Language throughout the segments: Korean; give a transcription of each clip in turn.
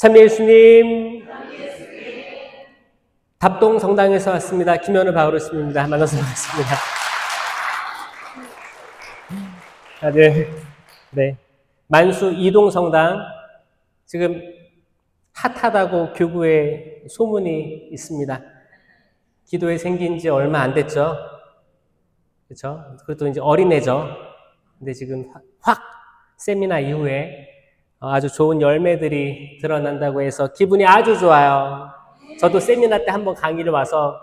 참 예수님. 답동 성당에서 왔습니다. 김현우 바오로스입니다. 만나서 반갑습니다. 네. 만수 이동 성당 지금 핫하다고 교구에 소문이 있습니다. 기도회 생긴 지 얼마 안 됐죠. 그렇죠? 그것도 이제 어린애죠. 근데 지금 확 세미나 이후에 아주 좋은 열매들이 드러난다고 해서 기분이 아주 좋아요. 저도 세미나 때 한번 강의를 와서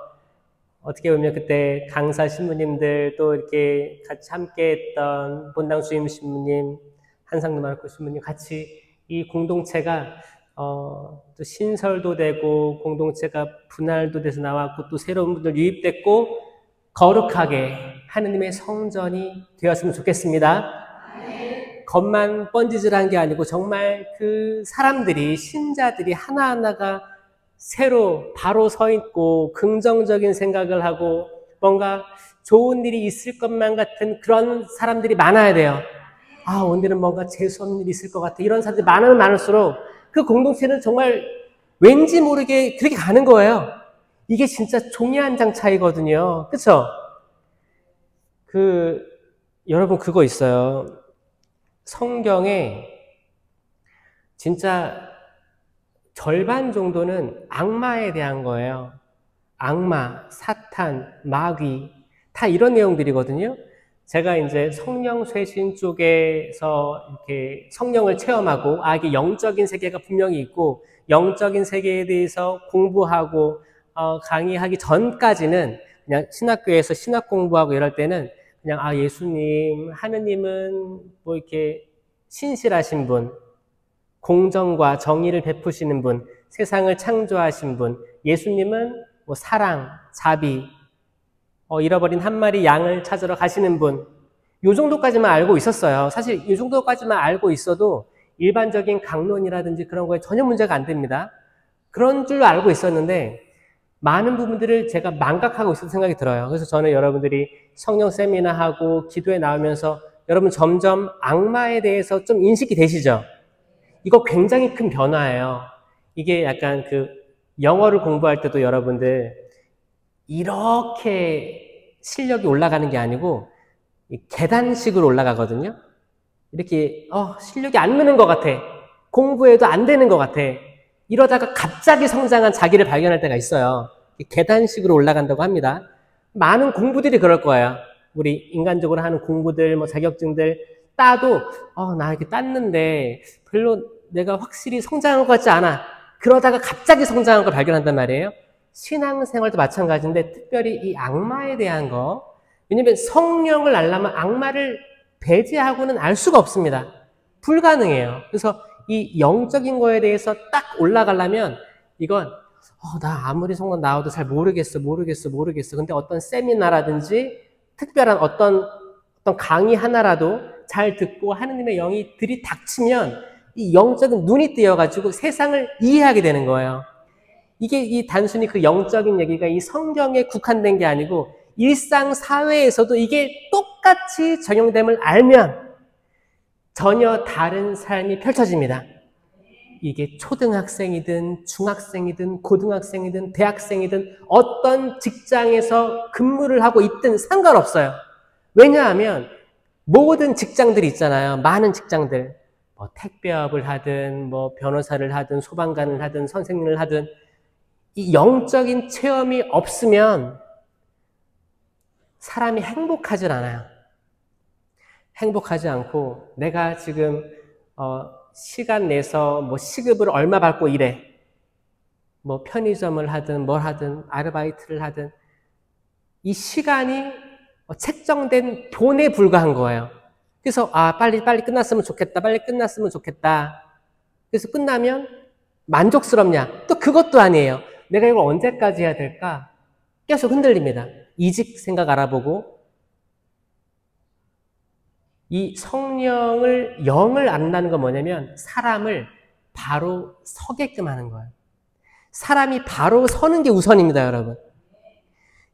어떻게 보면 그때 강사 신부님들 또 이렇게 같이 함께 했던 본당 주임 신부님, 한상도 마르코 신부님 같이 이 공동체가 또 신설도 되고 공동체가 분할도 돼서 나왔고 또 새로운 분들 유입됐고 거룩하게 하느님의 성전이 되었으면 좋겠습니다. 겉만 번지질한 게 아니고 정말 그 사람들이 신자들이 하나하나가 새로 바로 서 있고 긍정적인 생각을 하고 뭔가 좋은 일이 있을 것만 같은 그런 사람들이 많아야 돼요. 아, 오늘은 뭔가 재수없는 일이 있을 것 같아. 이런 사람들이 많으면 많을수록 그 공동체는 정말 왠지 모르게 그렇게 가는 거예요. 이게 진짜 종이 한 장 차이거든요. 그쵸? 여러분 그거 있어요. 성경에 진짜 절반 정도는 악마에 대한 거예요. 악마, 사탄, 마귀 다 이런 내용들이거든요. 제가 이제 성령 쇄신 쪽에서 이렇게 성령을 체험하고 이게 영적인 세계가 분명히 있고 영적인 세계에 대해서 공부하고 강의하기 전까지는 그냥 신학교에서 신학 공부하고 이럴 때는 그냥 예수님, 하느님은 뭐 이렇게 신실하신 분, 공정과 정의를 베푸시는 분, 세상을 창조하신 분, 예수님은 뭐 사랑, 자비, 잃어버린 한 마리 양을 찾으러 가시는 분, 요 정도까지만 알고 있었어요. 사실 이 정도까지만 알고 있어도 일반적인 강론이라든지 그런 거에 전혀 문제가 안 됩니다. 그런 줄로 알고 있었는데 많은 부분들을 제가 망각하고 있었던 생각이 들어요. 그래서 저는 여러분들이 성령 세미나하고 기도에 나오면서 여러분 점점 악마에 대해서 좀 인식이 되시죠? 이거 굉장히 큰 변화예요. 이게 약간 영어를 공부할 때도 여러분들 이렇게 실력이 올라가는 게 아니고 계단식으로 올라가거든요. 이렇게 실력이 안 느는 것 같아. 공부해도 안 되는 것 같아. 이러다가 갑자기 성장한 자기를 발견할 때가 있어요. 계단식으로 올라간다고 합니다. 많은 공부들이 그럴 거예요. 우리 인간적으로 하는 공부들, 뭐 자격증들 따도 나 이렇게 땄는데 별로 내가 확실히 성장한 것 같지 않아. 그러다가 갑자기 성장한 걸 발견한단 말이에요. 신앙생활도 마찬가지인데 특별히 이 악마에 대한 거, 왜냐면 성령을 알려면 악마를 배제하고는 알 수가 없습니다. 불가능해요. 그래서 이 영적인 거에 대해서 딱 올라가려면 이건 나 아무리 성경 나와도 잘 모르겠어. 근데 어떤 세미나라든지 특별한 어떤 강의 하나라도 잘 듣고 하느님의 영이 들이닥치면 이 영적인 눈이 뜨여가지고 세상을 이해하게 되는 거예요. 이게 단순히 그 영적인 얘기가 이 성경에 국한된 게 아니고 일상 사회에서도 이게 똑같이 적용됨을 알면 전혀 다른 삶이 펼쳐집니다. 이게 초등학생이든 중학생이든 고등학생이든 대학생이든 어떤 직장에서 근무를 하고 있든 상관없어요. 왜냐하면 모든 직장들이 있잖아요. 많은 직장들. 뭐 택배업을 하든 뭐 변호사를 하든 소방관을 하든 선생님을 하든 이 영적인 체험이 없으면 사람이 행복하질 않아요. 행복하지 않고 내가 지금 시간 내서 뭐 시급을 얼마 받고 일해. 뭐 편의점을 하든 뭘 하든 아르바이트를 하든 이 시간이 책정된 돈에 불과한 거예요. 그래서 빨리 끝났으면 좋겠다. 빨리 끝났으면 좋겠다. 그래서 끝나면 만족스럽냐? 또 그것도 아니에요. 내가 이걸 언제까지 해야 될까? 계속 흔들립니다. 이직 생각 알아보고 이 성령을 영을 안다는 건 뭐냐면 사람을 바로 서게끔 하는 거예요. 사람이 바로 서는 게 우선입니다, 여러분.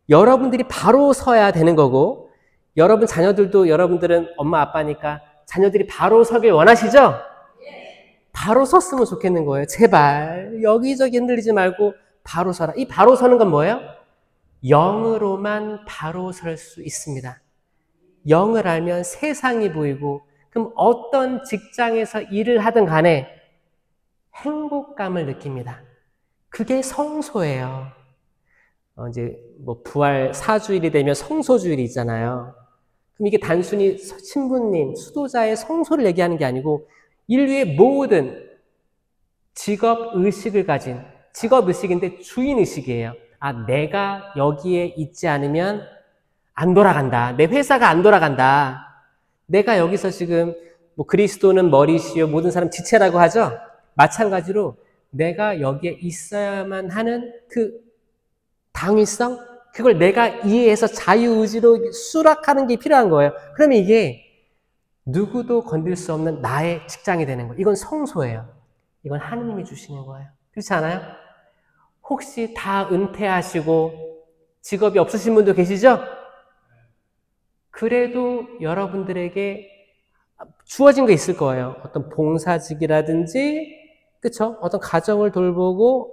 여러분들이 바로 서야 되는 거고 여러분 자녀들도 여러분들은 엄마 아빠니까 자녀들이 바로 서길 원하시죠? 바로 섰으면 좋겠는 거예요. 제발 여기저기 흔들리지 말고 바로 서라. 이 바로 서는 건 뭐예요? 영으로만 바로 설 수 있습니다. 영을 알면 세상이 보이고, 그럼 어떤 직장에서 일을 하든 간에 행복감을 느낍니다. 그게 성소예요. 이제 뭐 부활 4주일이 되면 성소주일이 있잖아요. 그럼 이게 단순히 신부님, 수도자의 성소를 얘기하는 게 아니고 인류의 모든 직업의식을 가진, 직업의식인데 주인의식이에요. 아, 내가 여기에 있지 않으면 안 돌아간다. 내 회사가 안 돌아간다. 내가 여기서 지금 뭐 그리스도는 머리시요 모든 사람 지체라고 하죠. 마찬가지로 내가 여기에 있어야만 하는 그 당위성, 그걸 내가 이해해서 자유의지로 수락하는 게 필요한 거예요. 그러면 이게 누구도 건들 수 없는 나의 직장이 되는 거예요. 이건 성소예요. 이건 하느님이 주시는 거예요. 그렇지 않아요? 혹시 다 은퇴하시고 직업이 없으신 분도 계시죠? 그래도 여러분들에게 주어진 게 있을 거예요. 어떤 봉사직이라든지, 그쵸? 어떤 가정을 돌보고,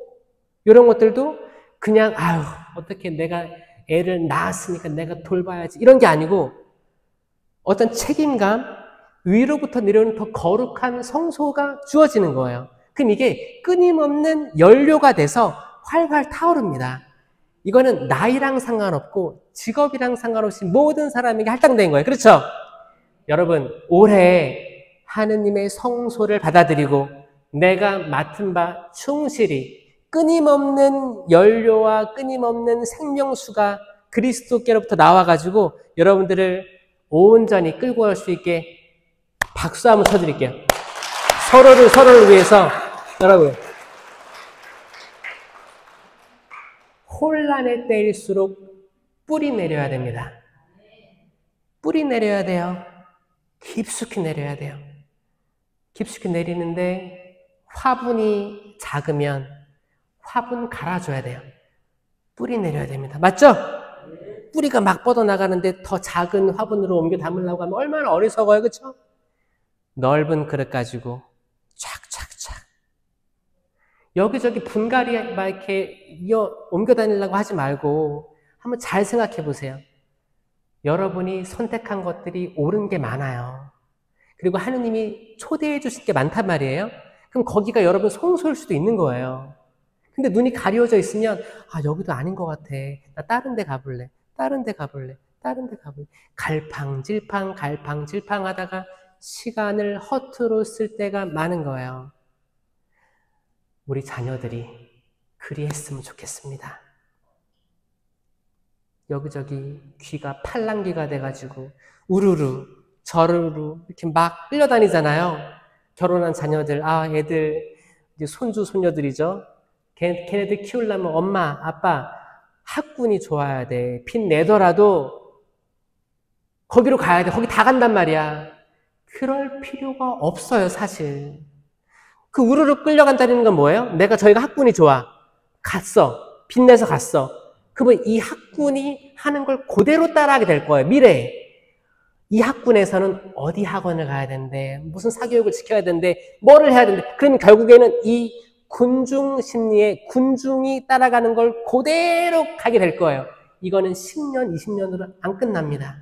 이런 것들도 그냥, 아유, 어떻게 내가 애를 낳았으니까 내가 돌봐야지. 이런 게 아니고, 어떤 책임감, 위로부터 내려오는 더 거룩한 성소가 주어지는 거예요. 그럼 이게 끊임없는 연료가 돼서 활활 타오릅니다. 이거는 나이랑 상관없고 직업이랑 상관없이 모든 사람에게 할당된 거예요. 그렇죠? 여러분, 올해 하느님의 성소를 받아들이고 내가 맡은 바 충실히 끊임없는 연료와 끊임없는 생명수가 그리스도께로부터 나와가지고 여러분들을 온전히 끌고 갈 수 있게 박수 한번 쳐드릴게요. 서로를 위해서 여러분, 혼란의 때일수록 뿌리 내려야 됩니다. 뿌리 내려야 돼요. 깊숙이 내려야 돼요. 깊숙이 내리는데 화분이 작으면 화분 갈아줘야 돼요. 뿌리 내려야 됩니다. 맞죠? 뿌리가 막 뻗어나가는데 더 작은 화분으로 옮겨 담으려고 하면 얼마나 어리석어요. 그렇죠? 넓은 그릇 가지고 촥촥촥 여기저기 분갈이 막 이렇게 옮겨 다니려고 하지 말고 한번 잘 생각해 보세요. 여러분이 선택한 것들이 옳은 게 많아요. 그리고 하느님이 초대해 주실 게 많단 말이에요. 그럼 거기가 여러분 성소일 수도 있는 거예요. 근데 눈이 가려져 있으면 아, 여기도 아닌 것 같아. 나 다른 데 가볼래. 다른 데 가볼래. 다른 데 가볼래. 갈팡질팡 하다가 시간을 허투루 쓸 때가 많은 거예요. 우리 자녀들이 그리했으면 좋겠습니다. 여기저기 귀가 팔랑귀가 돼가지고 우르르 저르르 이렇게 막 끌려다니잖아요. 결혼한 자녀들, 아, 애들 이제 손주 손녀들이죠. 걔네들 키우려면 엄마, 아빠 학군이 좋아야 돼. 빚 내더라도 거기로 가야 돼. 거기 다 간단 말이야. 그럴 필요가 없어요, 사실. 그 우르르 끌려간다는 건 뭐예요? 저희가 학군이 좋아. 갔어. 빚내서 갔어. 그러면 이 학군이 하는 걸 그대로 따라하게 될 거예요, 미래에. 이 학군에서는 어디 학원을 가야 되는데, 무슨 사교육을 지켜야 되는데, 뭐를 해야 되는데, 그러면 결국에는 이 군중 심리에 군중이 따라가는 걸 그대로 가게 될 거예요. 이거는 10년, 20년으로 안 끝납니다.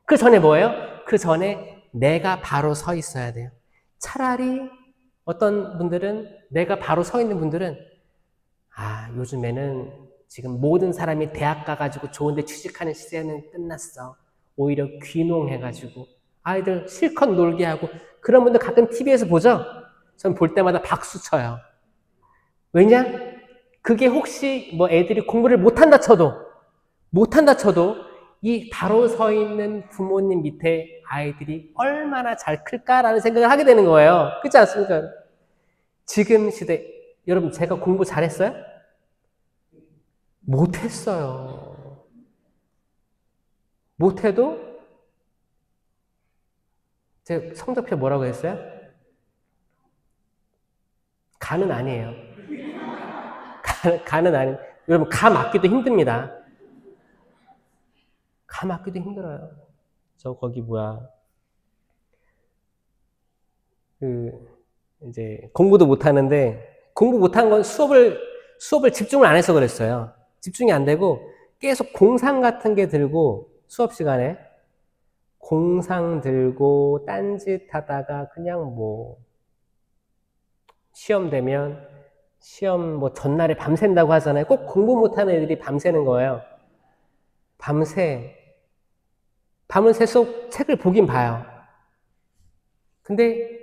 그 전에 뭐예요? 그 전에 내가 바로 서 있어야 돼요. 차라리 어떤 분들은, 내가 바로 서 있는 분들은, 아, 요즘에는 지금 모든 사람이 대학 가가지고 좋은데 취직하는 시대는 끝났어. 오히려 귀농해가지고 아이들 실컷 놀게 하고, 그런 분들 가끔 TV에서 보죠? 전 볼 때마다 박수 쳐요. 왜냐? 그게 혹시 뭐 애들이 공부를 못한다 쳐도 이 바로 서 있는 부모님 밑에 아이들이 얼마나 잘 클까라는 생각을 하게 되는 거예요. 그렇지 않습니까? 지금 시대, 여러분 제가 공부 잘했어요? 못했어요. 못해도 제 성적표 뭐라고 했어요? 가는 아니에요. 가는 아니. 여러분 가 맞기도 힘듭니다. 가 맞기도 힘들어요. 저 거기 뭐야? 이제 공부도 못하는데, 공부 못한 건 수업을 집중을 안 해서 그랬어요. 집중이 안 되고 계속 공상 같은 게 들고 수업 시간에 공상 들고 딴짓 하다가 그냥 뭐 시험 되면 시험 뭐 전날에 밤샌다고 하잖아요. 꼭 공부 못하는 애들이 밤새는 거예요. 밤을 새서 책을 보긴 봐요. 근데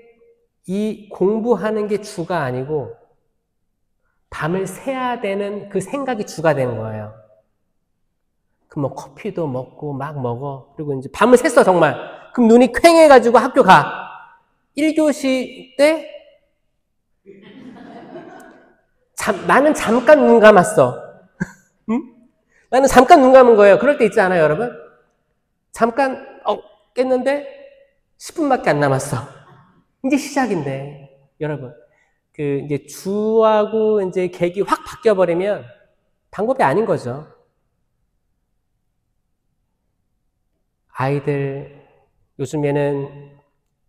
이 공부하는 게 주가 아니고 밤을 새야 되는 그 생각이 주가 되는 거예요. 그럼 뭐 커피도 먹고 막 먹어. 그리고 이제 밤을 샜어, 정말. 그럼 눈이 퀭해가지고 학교 가. 1교시 때 나는 잠깐 눈 감았어. 응? 나는 잠깐 눈 감은 거예요. 그럴 때 있지 않아요, 여러분? 잠깐 깼는데 10분밖에 안 남았어. 이제 시작인데, 여러분. 이제 주하고 이제 객이 확 바뀌어버리면 방법이 아닌 거죠. 아이들 요즘에는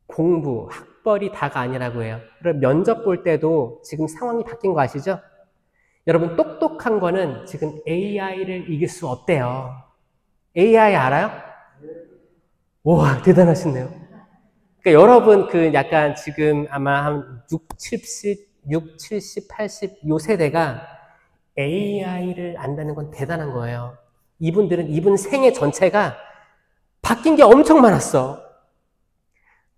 공부, 학벌이 다가 아니라고 해요. 그럼 면접 볼 때도 지금 상황이 바뀐 거 아시죠? 여러분, 똑똑한 거는 지금 AI를 이길 수 없대요. AI 알아요? 우와, 대단하시네요. 그러니까 여러분 약간 지금 아마 한 70, 80 요 세대가 AI를 안다는 건 대단한 거예요. 이분 생애 전체가 바뀐 게 엄청 많았어.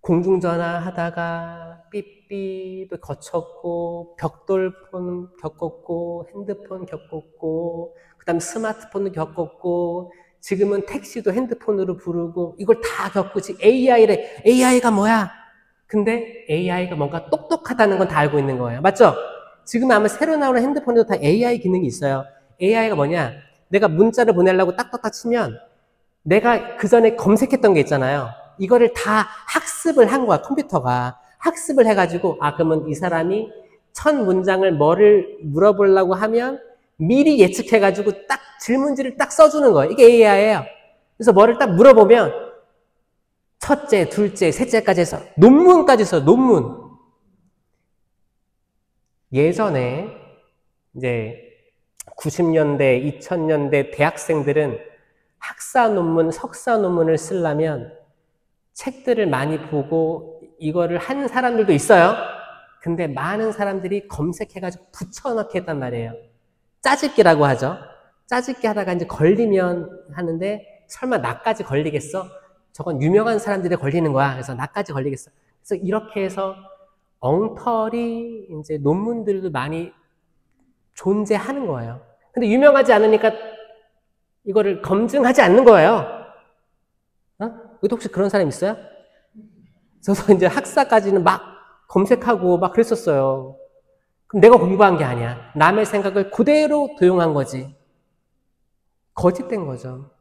공중전화 하다가 삐삐도 거쳤고, 벽돌폰 겪었고, 핸드폰 겪었고, 그 다음 스마트폰도 겪었고, 지금은 택시도 핸드폰으로 부르고, 이걸 다 겪고, 지금 AI래. AI가 뭐야? 근데 AI가 뭔가 똑똑하다는 건 다 알고 있는 거예요. 맞죠? 지금 아마 새로 나오는 핸드폰에도 다 AI 기능이 있어요. AI가 뭐냐? 내가 문자를 보내려고 딱딱딱 치면 내가 그 전에 검색했던 게 있잖아요. 이거를 다 학습을 한 거야, 컴퓨터가. 학습을 해가지고, 그러면 이 사람이 첫 문장을 뭐를 물어보려고 하면 미리 예측해가지고 딱 질문지를 딱 써주는 거예요. 이게 AI예요. 그래서 뭐를 딱 물어보면 첫째, 둘째, 셋째까지 해서 논문까지 써, 논문. 예전에 이제 90년대, 2000년대 대학생들은 학사 논문, 석사 논문을 쓰려면 책들을 많이 보고 이거를 한 사람들도 있어요. 근데 많은 사람들이 검색해가지고 붙여넣기 했단 말이에요. 짜집기라고 하죠. 짜집기 하다가 이제 걸리면 하는데 설마 나까지 걸리겠어? 저건 유명한 사람들이 걸리는 거야. 그래서 나까지 걸리겠어. 그래서 이렇게 해서 엉터리 이제 논문들도 많이 존재하는 거예요. 근데 유명하지 않으니까 이거를 검증하지 않는 거예요. 여기도 혹시 그런 사람 있어요? 저도 이제 학사까지는 막 검색하고 막 그랬었어요. 그럼 내가 공부한 게 아니야. 남의 생각을 그대로 도용한 거지. 거짓된 거죠.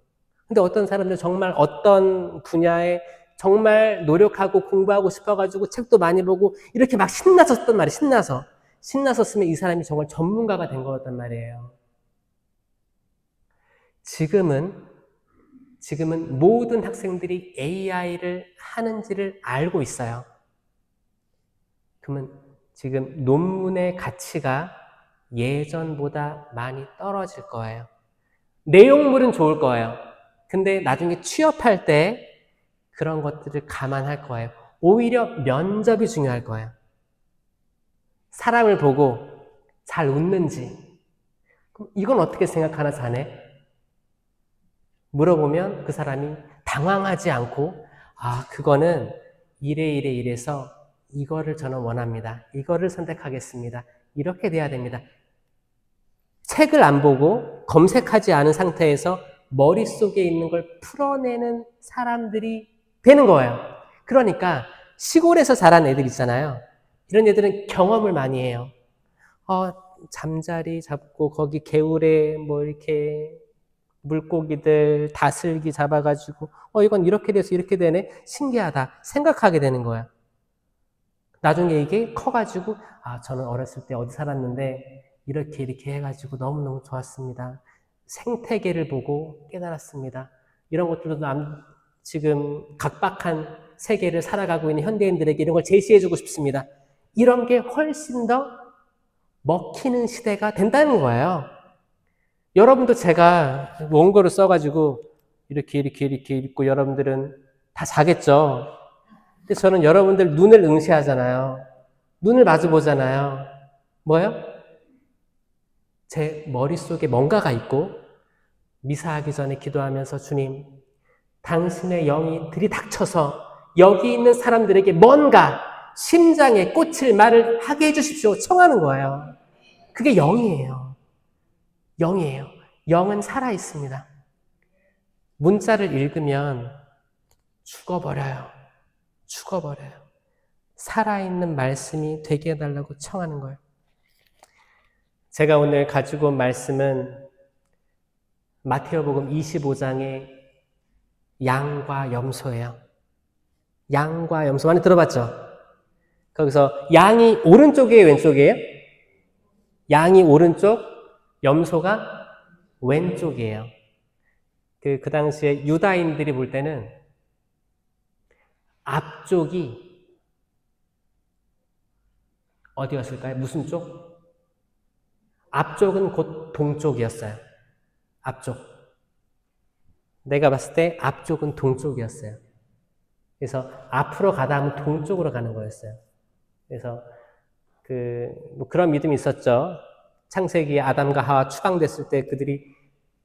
근데 어떤 사람들 정말 어떤 분야에 정말 노력하고 공부하고 싶어가지고 책도 많이 보고 이렇게 막 신났었단 말이에요. 신나서 쓰면 이 사람이 정말 전문가가 된 거였단 말이에요. 지금은 모든 학생들이 AI를 하는지를 알고 있어요. 그러면 지금 논문의 가치가 예전보다 많이 떨어질 거예요. 내용물은 좋을 거예요. 근데 나중에 취업할 때 그런 것들을 감안할 거예요. 오히려 면접이 중요할 거예요. 사람을 보고 잘 웃는지. 그럼 이건 어떻게 생각하나 자네? 물어보면 그 사람이 당황하지 않고 그거는 이래서 이거를 저는 원합니다. 이거를 선택하겠습니다. 이렇게 돼야 됩니다. 책을 안 보고 검색하지 않은 상태에서 머릿속에 있는 걸 풀어내는 사람들이 되는 거예요. 그러니까 시골에서 자란 애들 있잖아요. 이런 애들은 경험을 많이 해요. 잠자리 잡고 거기 개울에 뭐 이렇게 물고기들 다슬기 잡아가지고 이건 이렇게 돼서 이렇게 되네. 신기하다. 생각하게 되는 거야. 나중에 이게 커가지고 저는 어렸을 때 어디 살았는데 이렇게 해가지고 너무너무 좋았습니다. 생태계를 보고 깨달았습니다. 이런 것들도 지금 각박한 세계를 살아가고 있는 현대인들에게 이런 걸 제시해주고 싶습니다. 이런 게 훨씬 더 먹히는 시대가 된다는 거예요. 여러분도 제가 원고를 써가지고 이렇게 읽고 여러분들은 다 자겠죠. 근데 저는 여러분들 눈을 응시하잖아요. 눈을 마주 보잖아요. 뭐요? 제 머릿속에 뭔가가 있고 미사하기 전에 기도하면서 주님, 당신의 영이 들이닥쳐서 여기 있는 사람들에게 뭔가 심장에 꽂힐 말을 하게 해주십시오. 청하는 거예요. 그게 영이에요. 영이에요. 영은 살아있습니다. 문자를 읽으면 죽어버려요. 죽어버려요. 살아있는 말씀이 되게 해달라고 청하는 거예요. 제가 오늘 가지고 온 말씀은 마태오복음 25장의 양과 염소예요. 양과 염소 많이 들어봤죠? 거기서 양이 오른쪽이에요, 왼쪽이에요? 양이 오른쪽, 염소가 왼쪽이에요. 그 당시에 유다인들이 볼 때는 앞쪽이 어디였을까요? 무슨 쪽? 앞쪽은 곧 동쪽이었어요. 앞쪽. 내가 봤을 때 앞쪽은 동쪽이었어요. 그래서 앞으로 가다 하면 동쪽으로 가는 거였어요. 그래서 뭐 그런 믿음이 있었죠. 창세기에 아담과 하와 추방됐을 때 그들이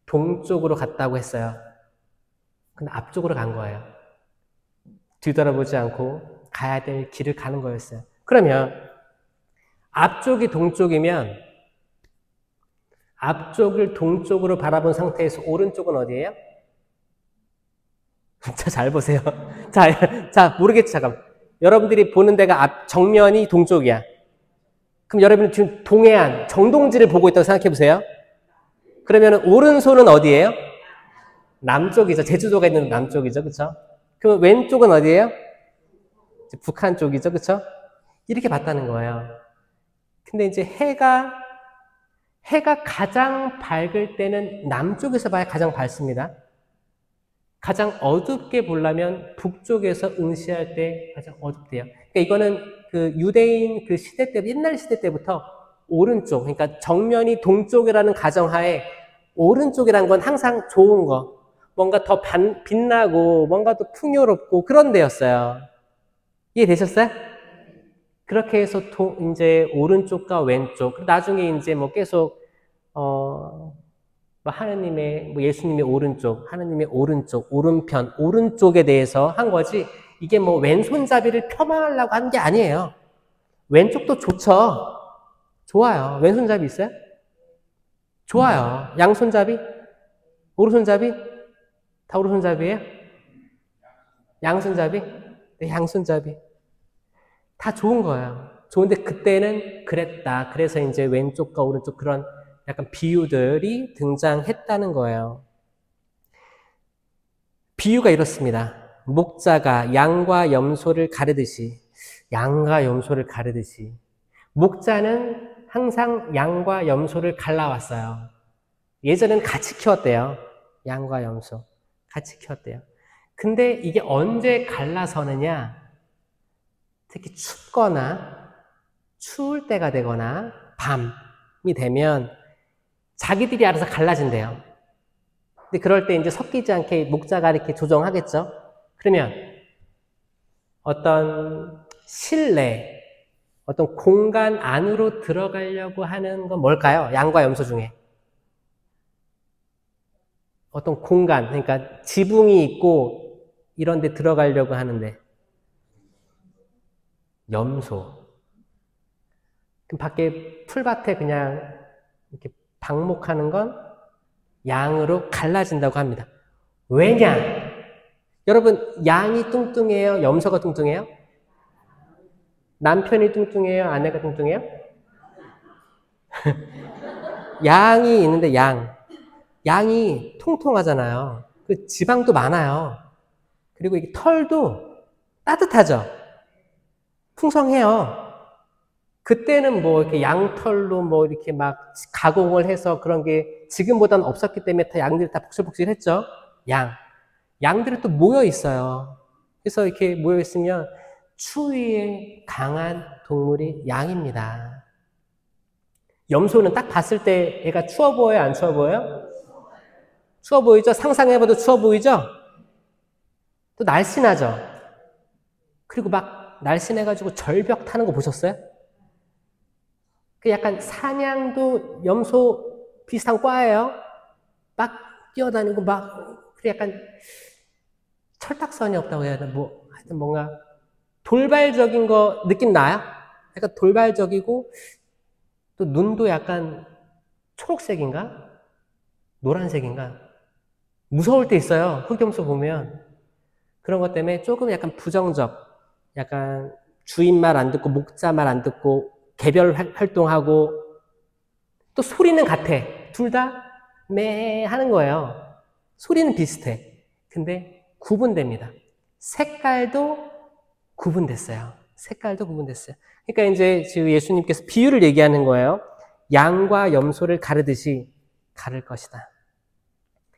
동쪽으로 갔다고 했어요. 근데 앞쪽으로 간 거예요. 뒤돌아보지 않고 가야 될 길을 가는 거였어요. 그러면 앞쪽이 동쪽이면 앞쪽을 동쪽으로 바라본 상태에서 오른쪽은 어디예요? 자, 잘 보세요. 자, 모르겠죠, 잠깐. 여러분들이 보는 데가 정면이 동쪽이야. 그럼 여러분은 지금 동해안, 정동지를 보고 있다고 생각해 보세요. 그러면 오른손은 어디예요? 남쪽이죠. 제주도가 있는 남쪽이죠. 그쵸? 그럼 왼쪽은 어디예요? 북한 쪽이죠. 그쵸? 이렇게 봤다는 거예요. 근데 이제 해가 가장 밝을 때는 남쪽에서 봐야 가장 밝습니다. 가장 어둡게 보려면 북쪽에서 응시할 때 가장 어둡대요. 그러니까 이거는 그 유대인 그 시대 때, 옛날 시대 때부터 오른쪽, 그러니까 정면이 동쪽이라는 가정하에 오른쪽이라는 건 항상 좋은 거, 뭔가 더 빛나고 뭔가 더 풍요롭고 그런 데였어요. 이해되셨어요? 그렇게 해서 이제 오른쪽과 왼쪽, 나중에 이제 뭐 계속 하나님의, 예수님의 오른쪽, 하나님의 오른쪽, 오른편, 오른쪽에 대해서 한 거지, 이게 뭐 왼손잡이를 폄하하려고 한 게 아니에요. 왼쪽도 좋죠. 좋아요. 왼손잡이 있어요? 좋아요. 양손잡이? 오른손잡이? 다 오른손잡이에요? 양손잡이? 네, 양손잡이. 다 좋은 거예요. 좋은데 그때는 그랬다. 그래서 이제 왼쪽과 오른쪽 그런 약간 비유들이 등장했다는 거예요. 비유가 이렇습니다. 목자가 양과 염소를 가르듯이, 목자는 항상 양과 염소를 갈라왔어요. 예전엔 같이 키웠대요. 양과 염소 같이 키웠대요. 근데 이게 언제 갈라서느냐? 특히 춥거나 추울 때가 되거나 밤이 되면 자기들이 알아서 갈라진대요. 근데 그럴 때 이제 섞이지 않게 목자가 이렇게 조정하겠죠? 그러면 어떤 실내, 어떤 공간 안으로 들어가려고 하는 건 뭘까요? 양과 염소 중에. 어떤 공간, 그러니까 지붕이 있고 이런 데 들어가려고 하는데. 염소. 그럼 밖에 풀밭에 그냥 이렇게 방목하는 건 양으로 갈라진다고 합니다. 왜냐? 여러분, 양이 뚱뚱해요? 염소가 뚱뚱해요? 남편이 뚱뚱해요? 아내가 뚱뚱해요? 양이 있는데 양이 통통하잖아요. 그 지방도 많아요. 그리고 이게 털도 따뜻하죠. 풍성해요. 그때는 뭐 이렇게 양털로 뭐 이렇게 막 가공을 해서 그런 게 지금보다는 없었기 때문에 다 양들이 다 복실복실했죠. 양들이 또 모여 있어요. 그래서 이렇게 모여 있으면 추위에 강한 동물이 양입니다. 염소는 딱 봤을 때 얘가 추워 보여요? 안 추워 보여요? 추워 보이죠? 상상해봐도 추워 보이죠? 또 날씬하죠? 그리고 막 날씬해가지고 절벽 타는 거 보셨어요? 그 약간 사냥도 염소 비슷한 과예요. 막 뛰어다니고 막, 그래 약간 철딱선이 없다고 해야 되나? 뭐, 하여튼 뭔가 돌발적인 거 느낌 나요? 약간 돌발적이고, 또 눈도 약간 초록색인가? 노란색인가? 무서울 때 있어요. 흑염소 보면. 그런 것 때문에 조금 약간 부정적, 약간 주인 말 안 듣고, 목자 말 안 듣고, 개별 활동하고, 또 소리는 같아. 둘 다 매 하는 거예요. 소리는 비슷해. 근데 구분됩니다. 색깔도 구분됐어요. 색깔도 구분됐어요. 그러니까 이제 지금 예수님께서 비유를 얘기하는 거예요. 양과 염소를 가르듯이 가를 것이다.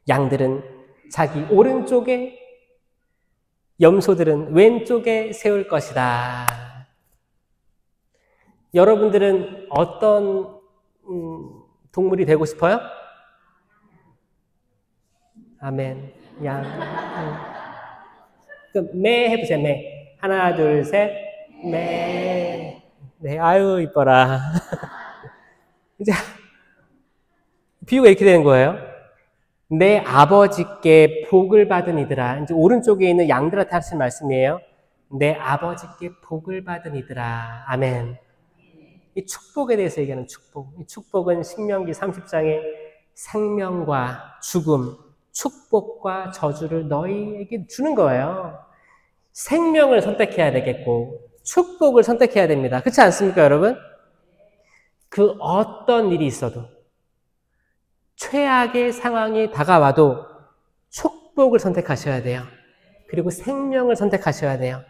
양들은 자기 오른쪽에, 염소들은 왼쪽에 세울 것이다. 여러분들은 어떤 동물이 되고 싶어요? 아멘. 양. 매 해보세요. 매. 하나, 둘, 셋. 매. 네, 아유 이뻐라. 이제 비유가 이렇게 되는 거예요. 내 아버지께 복을 받은 이들아. 이제 오른쪽에 있는 양들한테 하신 말씀이에요. 내 아버지께 복을 받은 이들아. 아멘. 이 축복에 대해서 얘기하는 축복. 이 축복은 신명기 30장에 생명과 죽음, 축복과 저주를 너희에게 주는 거예요. 생명을 선택해야 되겠고 축복을 선택해야 됩니다. 그렇지 않습니까, 여러분? 그 어떤 일이 있어도 최악의 상황이 다가와도 축복을 선택하셔야 돼요. 그리고 생명을 선택하셔야 돼요.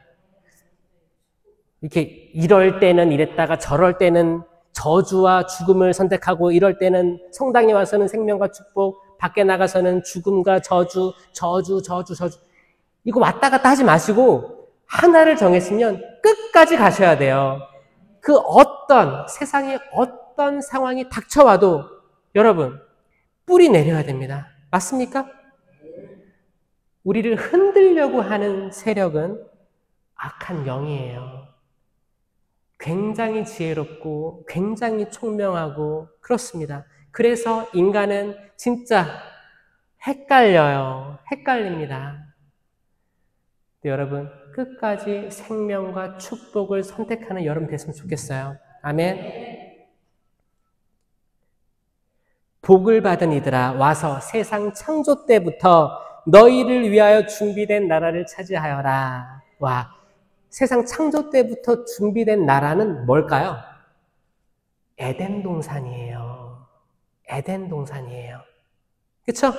이렇게 이럴 때는 이랬다가 저럴 때는 저주와 죽음을 선택하고 이럴 때는 성당에 와서는 생명과 축복, 밖에 나가서는 죽음과 저주. 이거 왔다 갔다 하지 마시고 하나를 정했으면 끝까지 가셔야 돼요. 그 어떤 세상에 어떤 상황이 닥쳐와도 여러분 뿌리 내려야 됩니다. 맞습니까? 우리를 흔들려고 하는 세력은 악한 영이에요. 굉장히 지혜롭고 굉장히 총명하고 그렇습니다. 그래서 인간은 진짜 헷갈려요. 헷갈립니다. 여러분 끝까지 생명과 축복을 선택하는 여러분 됐으면 좋겠어요. 아멘. 복을 받은 이들아 와서 세상 창조 때부터 너희를 위하여 준비된 나라를 차지하여라. 와, 세상 창조 때부터 준비된 나라는 뭘까요? 에덴 동산이에요. 에덴 동산이에요. 그렇죠?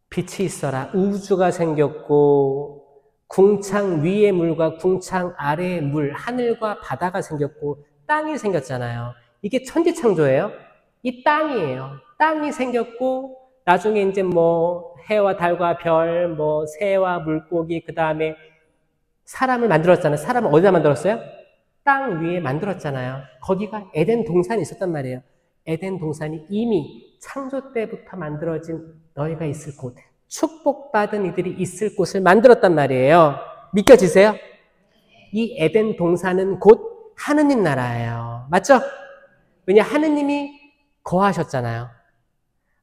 빛이 있어라. 우주가 생겼고 궁창 위의 물과 궁창 아래의 물, 하늘과 바다가 생겼고 땅이 생겼잖아요. 이게 천지창조예요. 이 땅이에요. 땅이 생겼고 나중에 이제 뭐 해와 달과 별, 뭐 새와 물고기, 그 다음에 사람을 만들었잖아요. 사람을 어디다 만들었어요? 땅 위에 만들었잖아요. 거기가 에덴 동산이 있었단 말이에요. 에덴 동산이 이미 창조 때부터 만들어진 너희가 있을 곳, 축복받은 이들이 있을 곳을 만들었단 말이에요. 믿겨지세요? 이 에덴 동산은 곧 하느님 나라예요. 맞죠? 왜냐 하느님이 거하셨잖아요.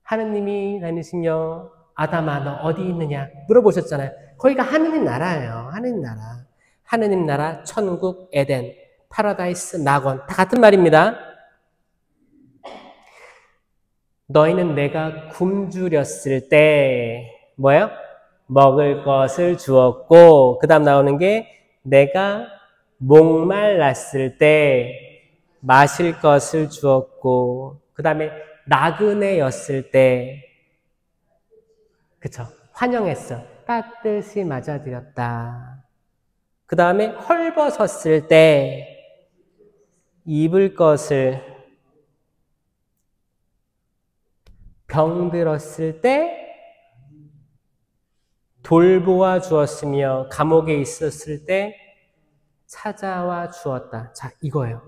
하느님이 다니시며 아담아 너 어디 있느냐 물어보셨잖아요. 거기가 하느님 나라예요. 하느님 나라. 하느님 나라, 천국, 에덴, 파라다이스, 낙원 다 같은 말입니다. 너희는 내가 굶주렸을 때 뭐예요? 먹을 것을 주었고 그 다음 나오는 게 내가 목말랐을 때 마실 것을 주었고 그 다음에 나그네였을 때 그쵸? 환영했어. 따뜻이 맞아들였다. 그 다음에 헐벗었을 때 입을 것을 병들었을 때 돌보아 주었으며 감옥에 있었을 때 찾아와 주었다. 자, 이거예요.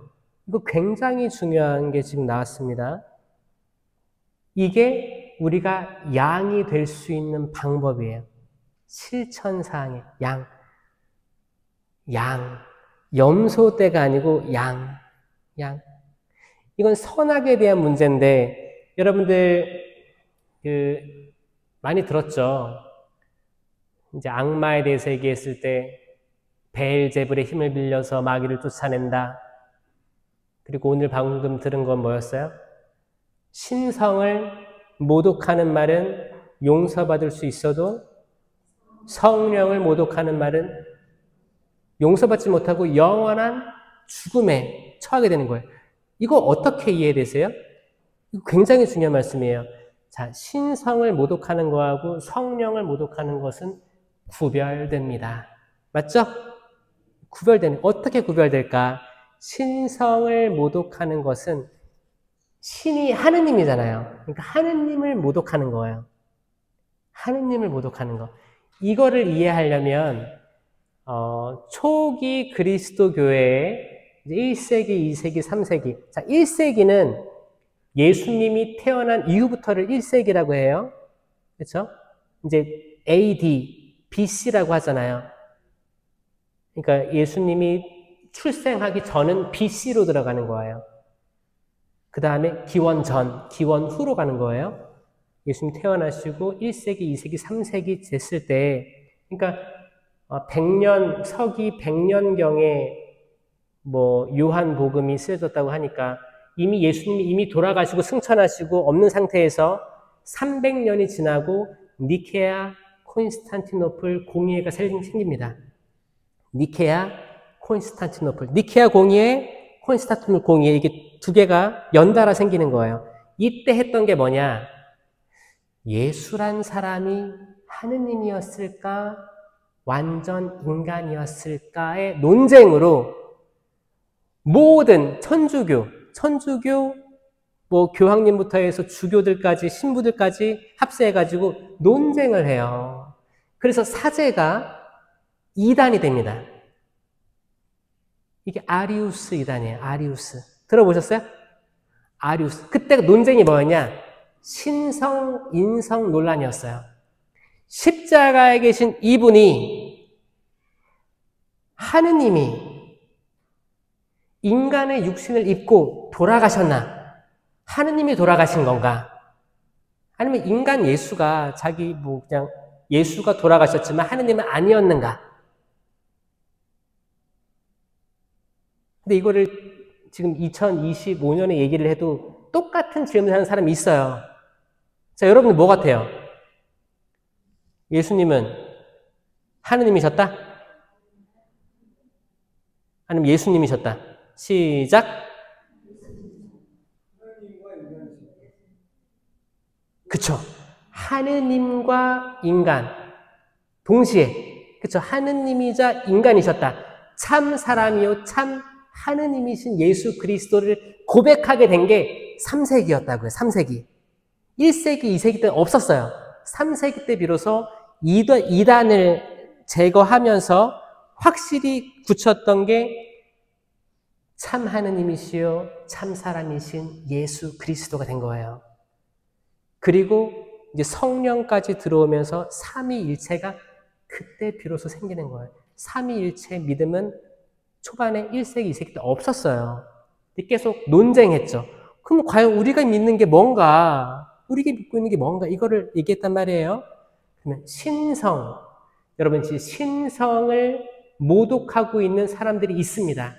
이거 굉장히 중요한 게 지금 나왔습니다. 이게 우리가 양이 될 수 있는 방법이에요. 실천사항의 양. 염소떼가 아니고 양. 이건 선악에 대한 문제인데, 여러분들, 많이 들었죠? 이제 악마에 대해서 얘기했을 때, 베엘제불의 힘을 빌려서 마귀를 쫓아낸다. 그리고 오늘 방금 들은 건 뭐였어요? 신성을 모독하는 말은 용서받을 수 있어도 성령을 모독하는 말은 용서받지 못하고 영원한 죽음에 처하게 되는 거예요. 이거 어떻게 이해되세요? 이거 굉장히 중요한 말씀이에요. 자, 신성을 모독하는 거하고 성령을 모독하는 것은 구별됩니다. 맞죠? 어떻게 구별될까? 신성을 모독하는 것은 신이 하느님이잖아요. 그러니까 하느님을 모독하는 거예요. 하느님을 모독하는 거. 이거를 이해하려면 초기 그리스도 교회의 1세기, 2세기, 3세기. 자, 1세기는 예수님이 태어난 이후부터를 1세기라고 해요. 그렇죠? 이제 AD, BC라고 하잖아요. 그러니까 예수님이 출생하기 전은 BC로 들어가는 거예요. 그 다음에 기원 전, 기원 후로 가는 거예요. 예수님 태어나시고 1세기, 2세기, 3세기 됐을 때, 그러니까 100년, 서기 100년경에 요한복음이 쓰여졌다고 하니까 이미 예수님이 이미 돌아가시고 승천하시고 없는 상태에서 300년이 지나고 니케아, 콘스탄티노플 공의회가 생깁니다. 니케아, 콘스탄티노플. 니케아 공의회, 콘스탄티노플 공의회, 이게 두 개가 연달아 생기는 거예요. 이때 했던 게 뭐냐? 예수란 사람이 하느님이었을까? 완전 인간이었을까의 논쟁으로 모든 천주교, 교황님부터 해서 주교들까지, 신부들까지 합세해가지고 논쟁을 해요. 그래서 사제가 이단이 됩니다. 이게 아리우스 이단이에요. 아리우스. 들어보셨어요? 아리우스. 그때 논쟁이 뭐였냐? 신성, 인성 논란이었어요. 십자가에 계신 이분이 하느님이 인간의 육신을 입고 돌아가셨나? 하느님이 돌아가신 건가? 아니면 인간 예수가 그냥 예수가 돌아가셨지만 하느님은 아니었는가? 근데 이거를 지금 2025년에 얘기를 해도 똑같은 질문을 하는 사람이 있어요. 자, 여러분들 뭐 같아요? 예수님은 하느님이셨다? 아니면 예수님이셨다? 시작! 그쵸. 하느님과 인간. 동시에. 그쵸. 하느님이자 인간이셨다. 참 사람이요. 참 하느님이신 예수 그리스도를 고백하게 된 게 3세기였다고요. 3세기. 1세기, 2세기 때는 없었어요. 3세기 때 비로소 이단을 제거하면서 확실히 굳혔던 게 참 하느님이시요 참 사람이신 예수 그리스도가 된 거예요. 그리고 이제 성령까지 들어오면서 삼위일체가 그때 비로소 생기는 거예요. 삼위일체 믿음은 초반에 1세기, 2세기 때 없었어요. 계속 논쟁했죠. 그럼 과연 우리가 믿는 게 뭔가? 우리가 믿고 있는 게 뭔가? 이거를 얘기했단 말이에요. 그러면 신성, 여러분 지금 신성을 모독하고 있는 사람들이 있습니다.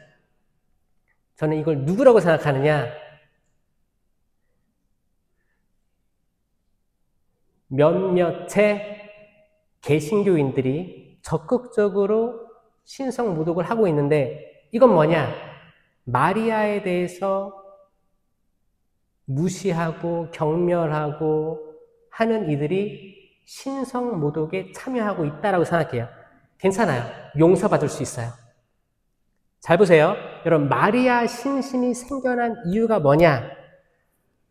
저는 이걸 누구라고 생각하느냐? 몇몇의 개신교인들이 적극적으로 신성 모독을 하고 있는데 이건 뭐냐? 마리아에 대해서 무시하고 경멸하고 하는 이들이 신성 모독에 참여하고 있다라고 생각해요. 괜찮아요. 용서받을 수 있어요. 잘 보세요. 여러분, 마리아 신심이 생겨난 이유가 뭐냐?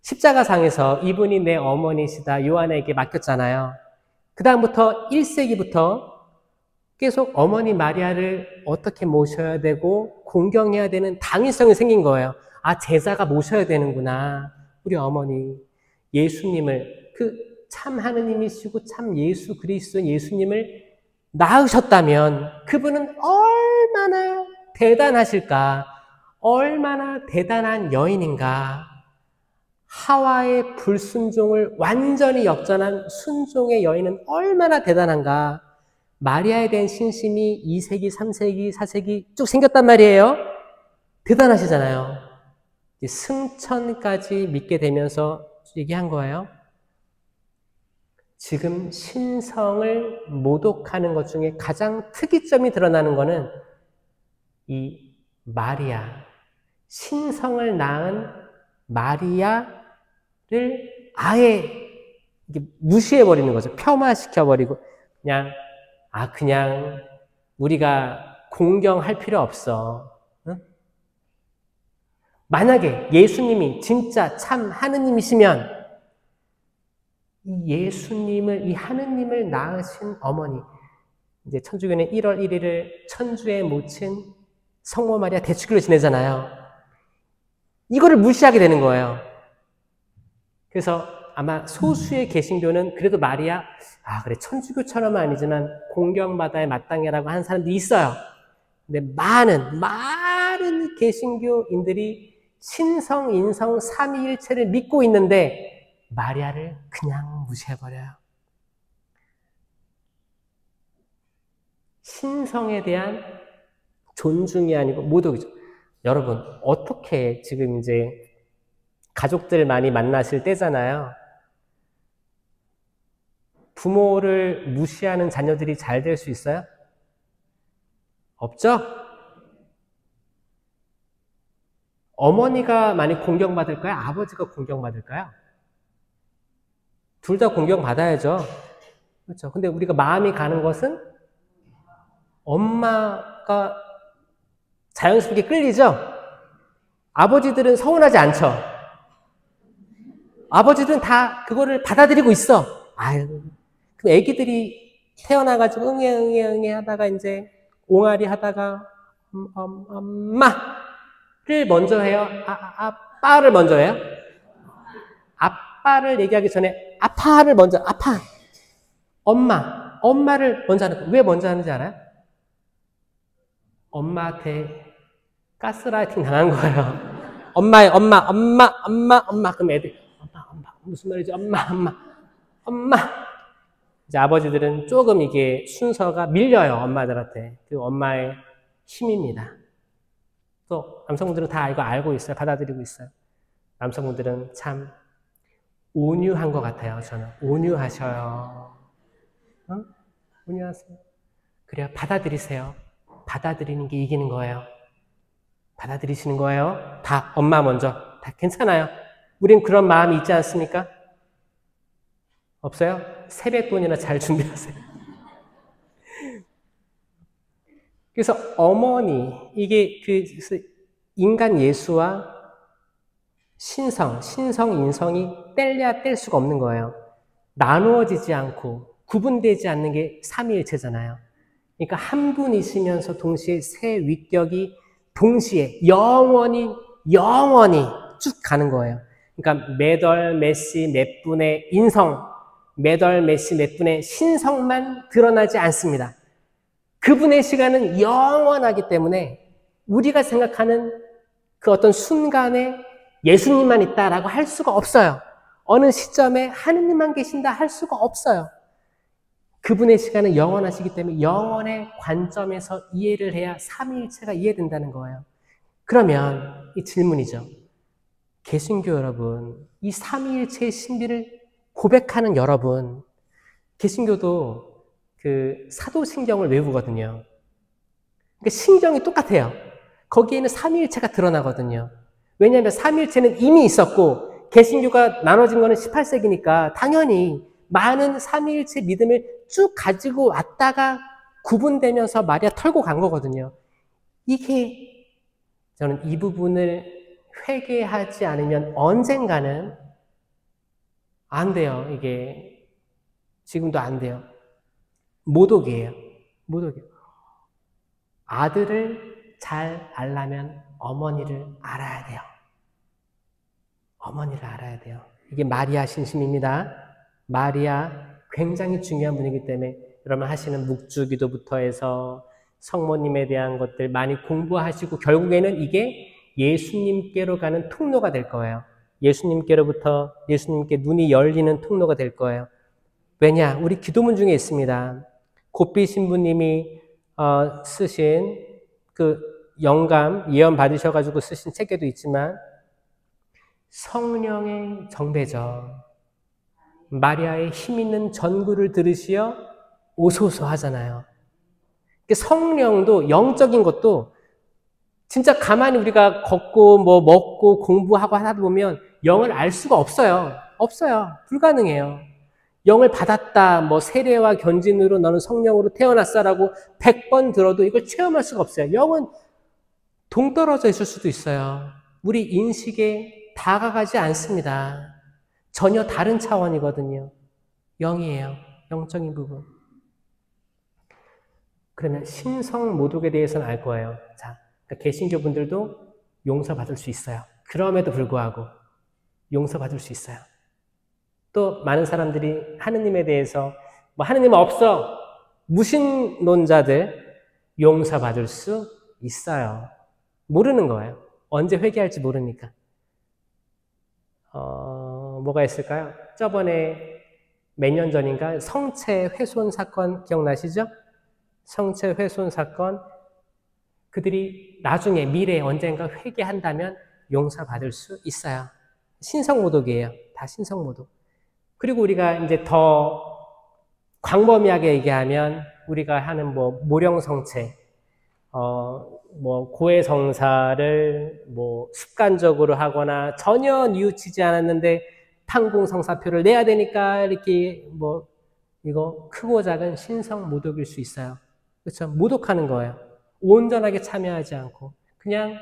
십자가상에서 이분이 내 어머니시다 요한에게 맡겼잖아요. 그 다음부터 1세기부터 계속 어머니 마리아를 어떻게 모셔야 되고 공경해야 되는 당위성이 생긴 거예요. 아, 제자가 모셔야 되는구나. 우리 어머니 예수님을, 그 참 하느님이시고 참 예수 그리스도 예수님을 낳으셨다면 그분은 얼마나 대단하실까? 얼마나 대단한 여인인가? 하와의 불순종을 완전히 역전한 순종의 여인은 얼마나 대단한가? 마리아에 대한 신심이 2세기, 3세기, 4세기 쭉 생겼단 말이에요. 대단하시잖아요. 승천까지 믿게 되면서 얘기한 거예요. 지금 신성을 모독하는 것 중에 가장 특이점이 드러나는 것은 이 마리아, 신성을 낳은 마리아를 아예 무시해버리는 거죠. 폄하시켜버리고 그냥 우리가 공경할 필요 없어. 응? 만약에 예수님이 진짜 참 하느님이시면 이 예수님을, 이 하느님을 낳으신 어머니, 이제 천주교는 1월 1일을 천주의 모친 성모 마리아 대축일로 지내잖아요. 이거를 무시하게 되는 거예요. 그래서 아마 소수의 개신교는 그래도 마리아, 그래, 천주교처럼은 아니지만 공경받아야 마땅해라고 하는 사람들이 있어요. 근데 많은 개신교인들이 신성, 인성, 삼위일체를 믿고 있는데 마리아를 그냥 무시해버려요. 신성에 대한 존중이 아니고 모독이죠. 여러분, 어떻게 지금 이제 가족들 많이 만나실 때잖아요. 부모를 무시하는 자녀들이 잘 될 수 있어요? 없죠? 어머니가 많이 공경받을까요? 아버지가 공경받을까요? 둘 다 공경받아야죠. 그렇죠. 근데 우리가 마음이 가는 것은 엄마가 자연스럽게 끌리죠? 아버지들은 서운하지 않죠? 아버지들은 다 그거를 받아들이고 있어. 그럼 애기들이 태어나가지고 응애 하다가 이제 옹알이 하다가 엄마를 먼저 해요? 아빠를 먼저 해요? 아빠를 얘기하기 전에 아파를 먼저, 엄마를 먼저 하는 거예요. 왜 먼저 하는지 알아요? 엄마한테 가스라이팅 당한 거예요. 엄마. 그럼 애들, 엄마. 무슨 말이지? 엄마. 이제 아버지들은 조금 이게 순서가 밀려요, 엄마들한테. 그 엄마의 힘입니다. 또 남성분들은 다 이거 알고 있어요. 받아들이고 있어요. 남성분들은 참 온유한 것 같아요, 저는. 온유하셔요. 온유하세요. 그래요, 받아들이세요. 받아들이는 게 이기는 거예요. 받아들이시는 거예요. 다 엄마 먼저. 다 괜찮아요. 우린 그런 마음이 있지 않습니까? 없어요? 세뱃돈이나 잘 준비하세요. 그래서 어머니, 이게 인간 예수와 신성, 인성이 뗄래야 뗄 수가 없는 거예요. 나누어지지 않고 구분되지 않는 게 삼위일체잖아요. 그러니까 한 분이시면서 동시에 세 위격이 동시에 영원히 쭉 가는 거예요. 그러니까 몇월 몇시 몇 분의 인성, 몇월 몇시 몇 분의 신성만 드러나지 않습니다. 그분의 시간은 영원하기 때문에 우리가 생각하는 그 어떤 순간에 예수님만 있다라고 할 수가 없어요. 어느 시점에 하느님만 계신다 할 수가 없어요. 그분의 시간은 영원하시기 때문에 영원의 관점에서 이해를 해야 삼위일체가 이해된다는 거예요. 그러면 이 질문이죠. 개신교 여러분, 이 삼위일체의 신비를 고백하는 여러분, 개신교도 그 사도신경을 외우거든요. 그러니까 신경이 똑같아요. 거기에는 삼위일체가 드러나거든요. 왜냐하면 삼위일체는 이미 있었고 개신교가 나눠진 거는 18세기니까 당연히 많은 삼위일체 믿음을 쭉 가지고 왔다가 구분되면서 마리아 털고 간 거거든요. 이게 저는 이 부분을 회개하지 않으면 언젠가는 안 돼요. 이게 지금도 안 돼요. 모독이에요. 모독이에요. 아들을 잘 알려면 어머니를 알아야 돼요. 어머니를 알아야 돼요. 이게 마리아 신심입니다. 마리아 굉장히 중요한 분이기 때문에 여러분 하시는 묵주기도부터 해서 성모님에 대한 것들 많이 공부하시고 결국에는 이게 예수님께로 가는 통로가 될 거예요. 예수님께로부터 예수님께 눈이 열리는 통로가 될 거예요. 왜냐? 우리 기도문 중에 있습니다. 고삐 신부님이 쓰신 그 영감, 예언 받으셔가지고 쓰신 책에도 있지만 성령의 정배죠. 마리아의 힘있는 전구를 들으시어 오소서 하잖아요. 성령도 영적인 것도 진짜 가만히 우리가 걷고 뭐 먹고 공부하고 하다 보면 영을 알 수가 없어요. 없어요. 불가능해요. 영을 받았다, 뭐 세례와 견진으로 너는 성령으로 태어났어라고 100번 들어도 이걸 체험할 수가 없어요. 영은 동떨어져 있을 수도 있어요. 우리 인식에 다가가지 않습니다. 전혀 다른 차원이거든요. 영이에요. 영적인 부분. 그러면 신성모독에 대해서는 알 거예요. 자, 그러니까 개신교 분들도 용서받을 수 있어요. 그럼에도 불구하고 용서받을 수 있어요. 또 많은 사람들이 하느님에 대해서 뭐 하느님 없어 무신론자들 용서받을 수 있어요. 모르는 거예요. 언제 회개할지 모르니까. 뭐가 있을까요? 저번에 몇 년 전인가 성체 훼손 사건 기억나시죠? 성체 훼손 사건, 그들이 나중에 미래에 언젠가 회개한다면 용서받을 수 있어요. 신성모독이에요. 다 신성모독. 그리고 우리가 이제 더 광범위하게 얘기하면 우리가 하는 뭐 모령성체, 뭐 고해성사를 뭐 습관적으로 하거나 전혀 뉘우치지 않았는데 판공성사표를 내야 되니까 이렇게 뭐 이거 크고 작은 신성모독일 수 있어요. 그렇죠? 모독하는 거예요. 온전하게 참여하지 않고 그냥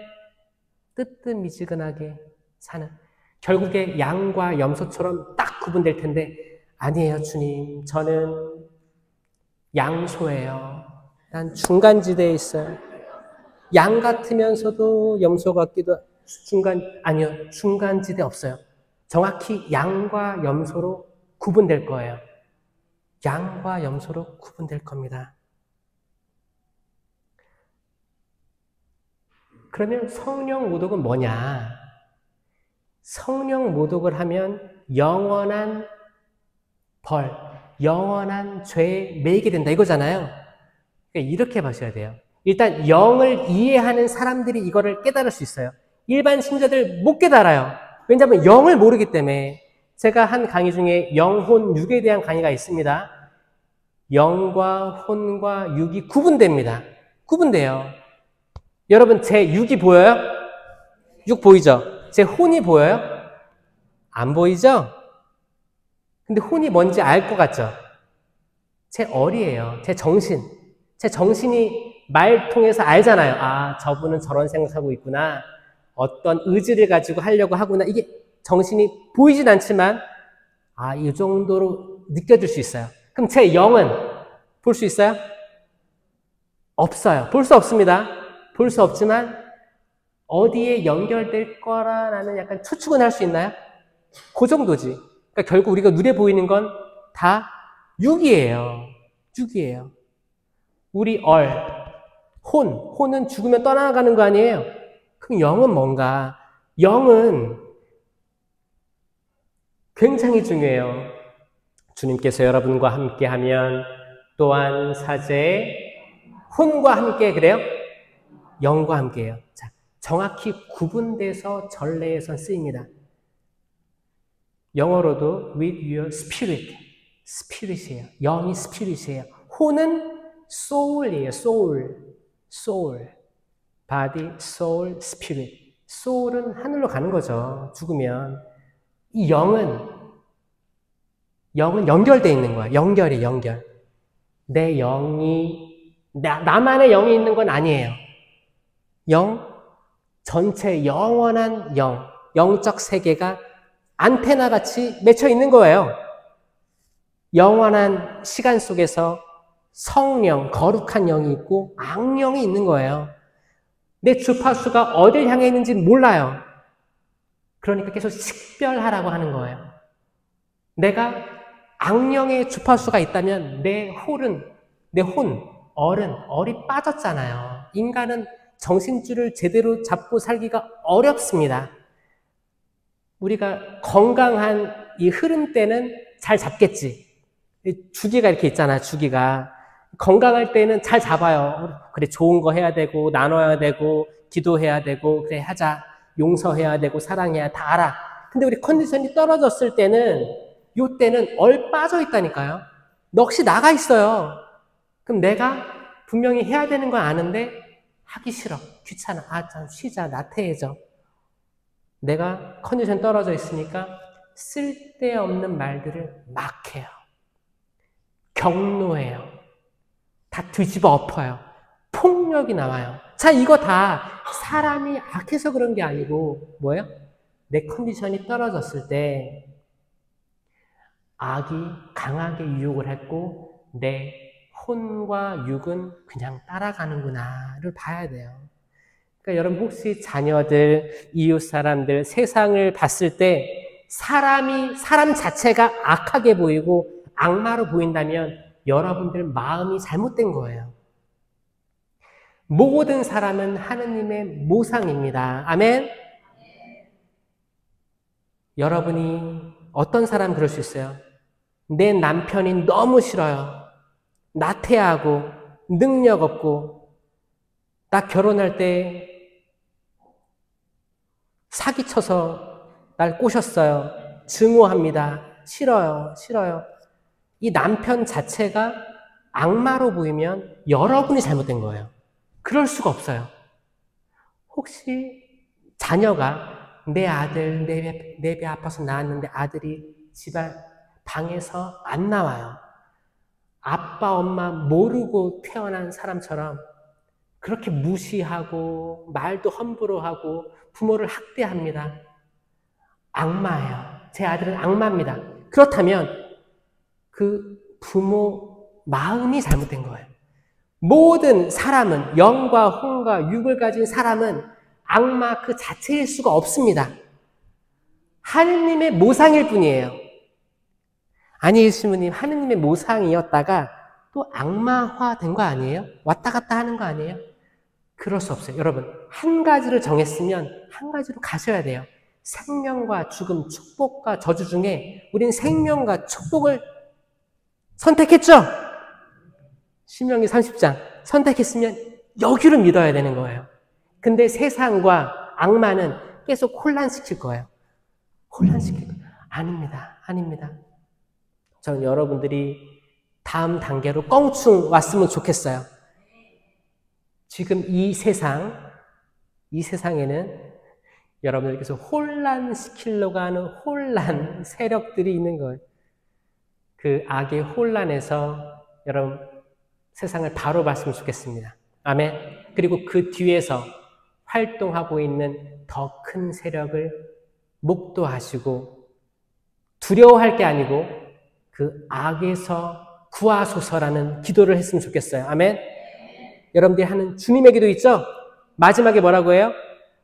뜨뜻미지근하게 사는. 결국에 양과 염소처럼 딱 구분될 텐데 아니에요, 주님. 저는 양소예요. 난 중간지대에 있어요. 양 같으면서도 염소 같기도 아니요. 중간지대 없어요. 정확히 양과 염소로 구분될 거예요. 양과 염소로 구분될 겁니다. 그러면 성령 모독은 뭐냐? 성령 모독을 하면 영원한 벌, 영원한 죄에 매이게 된다 이거잖아요. 그러니까 이렇게 보셔야 돼요. 일단 영을 이해하는 사람들이 이거를 깨달을 수 있어요. 일반 신자들 못 깨달아요. 왜냐하면 영을 모르기 때문에. 제가 한 강의 중에 영혼, 육에 대한 강의가 있습니다. 영과 혼과 육이 구분됩니다. 구분돼요. 여러분 제 육이 보여요? 육 보이죠? 제 혼이 보여요? 안 보이죠? 근데 혼이 뭔지 알 것 같죠? 제 얼이에요. 제 정신. 제 정신이 말 통해서 알잖아요. 아, 저분은 저런 생각하고 있구나. 어떤 의지를 가지고 하려고 하구나. 이게 정신이 보이진 않지만 아, 이 정도로 느껴질 수 있어요. 그럼 제 영은 볼 수 있어요? 없어요. 볼 수 없습니다. 볼 수 없지만 어디에 연결될 거라는 약간 추측은 할 수 있나요? 그 정도지. 그러니까 결국 우리가 눈에 보이는 건 다 육이에요. 육이에요. 우리 혼은 죽으면 떠나가는 거 아니에요? 그럼 영은 뭔가? 영은 굉장히 중요해요. 주님께서 여러분과 함께하면 또한 사제의 혼과 함께 그래요? 영과 함께해요. 자, 정확히 구분돼서 전례에선 쓰입니다. 영어로도 with your spirit, spirit이에요. 영이 spirit이에요. 혼은 soul이에요. soul, body, soul, spirit. soul은 하늘로 가는 거죠. 죽으면. 이 영은 연결되어 있는 거야. 연결이 연결. 내 영이 나만의 영이 있는 건 아니에요. 영 전체 영원한 영적 세계가 안테나 같이 맺혀 있는 거예요. 영원한 시간 속에서 성령, 거룩한 영이 있고 악령이 있는 거예요. 내 주파수가 어딜 향해 있는지 몰라요. 그러니까 계속 식별하라고 하는 거예요. 내가 악령의 주파수가 있다면 내 얼이 빠졌잖아요. 인간은 정신줄을 제대로 잡고 살기가 어렵습니다. 우리가 건강한 이 흐름 때는 잘 잡겠지. 주기가 이렇게 있잖아, 주기가. 건강할 때는 잘 잡아요. 그래, 좋은 거 해야 되고, 나눠야 되고, 기도해야 되고, 그래, 하자. 용서해야 되고, 사랑해야 다 알아. 근데 우리 컨디션이 떨어졌을 때는, 요때는 얼 빠져 있다니까요. 넋이 나가 있어요. 그럼 내가 분명히 해야 되는 건 아는데, 하기 싫어. 귀찮아. 참 쉬자. 나태해져. 내가 컨디션 떨어져 있으니까 쓸데없는 말들을 막 해요. 경노해요. 다 뒤집어 엎어요. 폭력이 나와요. 자, 이거 다 사람이 악해서 그런 게 아니고 뭐예요? 내 컨디션이 떨어졌을 때 악이 강하게 유혹을 했고 내 혼과 육은 그냥 따라가는구나를 봐야 돼요. 그러니까 여러분 혹시 자녀들, 이웃 사람들, 세상을 봤을 때 사람 자체가 악하게 보이고 악마로 보인다면 여러분들 마음이 잘못된 거예요. 모든 사람은 하느님의 모상입니다. 아멘? 여러분이 어떤 사람 그럴 수 있어요? 내 남편이 너무 싫어요. 나태하고 능력 없고 나 결혼할 때 사기쳐서 날 꼬셨어요. 증오합니다. 싫어요. 이 남편 자체가 악마로 보이면 여러분이 잘못된 거예요. 그럴 수가 없어요. 혹시 자녀가 내 아들 내 배 아파서 낳았는데 아들이 집안 방에서 안 나와요. 아빠 엄마 모르고 태어난 사람처럼 그렇게 무시하고 말도 함부로 하고 부모를 학대합니다. 악마예요. 제 아들은 악마입니다. 그렇다면 그 부모 마음이 잘못된 거예요. 모든 사람은 영과 혼과 육을 가진 사람은 악마 그 자체일 수가 없습니다. 하느님의 모상일 뿐이에요. 아니 예수님 하느님의 모상이었다가 또 악마화된 거 아니에요? 왔다 갔다 하는 거 아니에요? 그럴 수 없어요. 여러분 한 가지를 정했으면 한 가지로 가셔야 돼요. 생명과 죽음, 축복과 저주 중에 우린 생명과 축복을 선택했죠? 신명기 30장 선택했으면 여기를 믿어야 되는 거예요. 근데 세상과 악마는 계속 혼란시킬 거예요. 혼란시킬 거예요. 아닙니다. 저는 여러분들이 다음 단계로 껑충 왔으면 좋겠어요. 지금 이 세상에는 여러분들께서 혼란시키려고 하는 혼란 세력들이 있는 거예요. 그 악의 혼란에서 여러분 세상을 바로 봤으면 좋겠습니다. 아멘. 그리고 그 뒤에서 활동하고 있는 더 큰 세력을 목도하시고 두려워할 게 아니고 그 악에서 구하소서라는 기도를 했으면 좋겠어요. 아멘. 여러분들이 하는 주님의 기도 있죠? 마지막에 뭐라고 해요?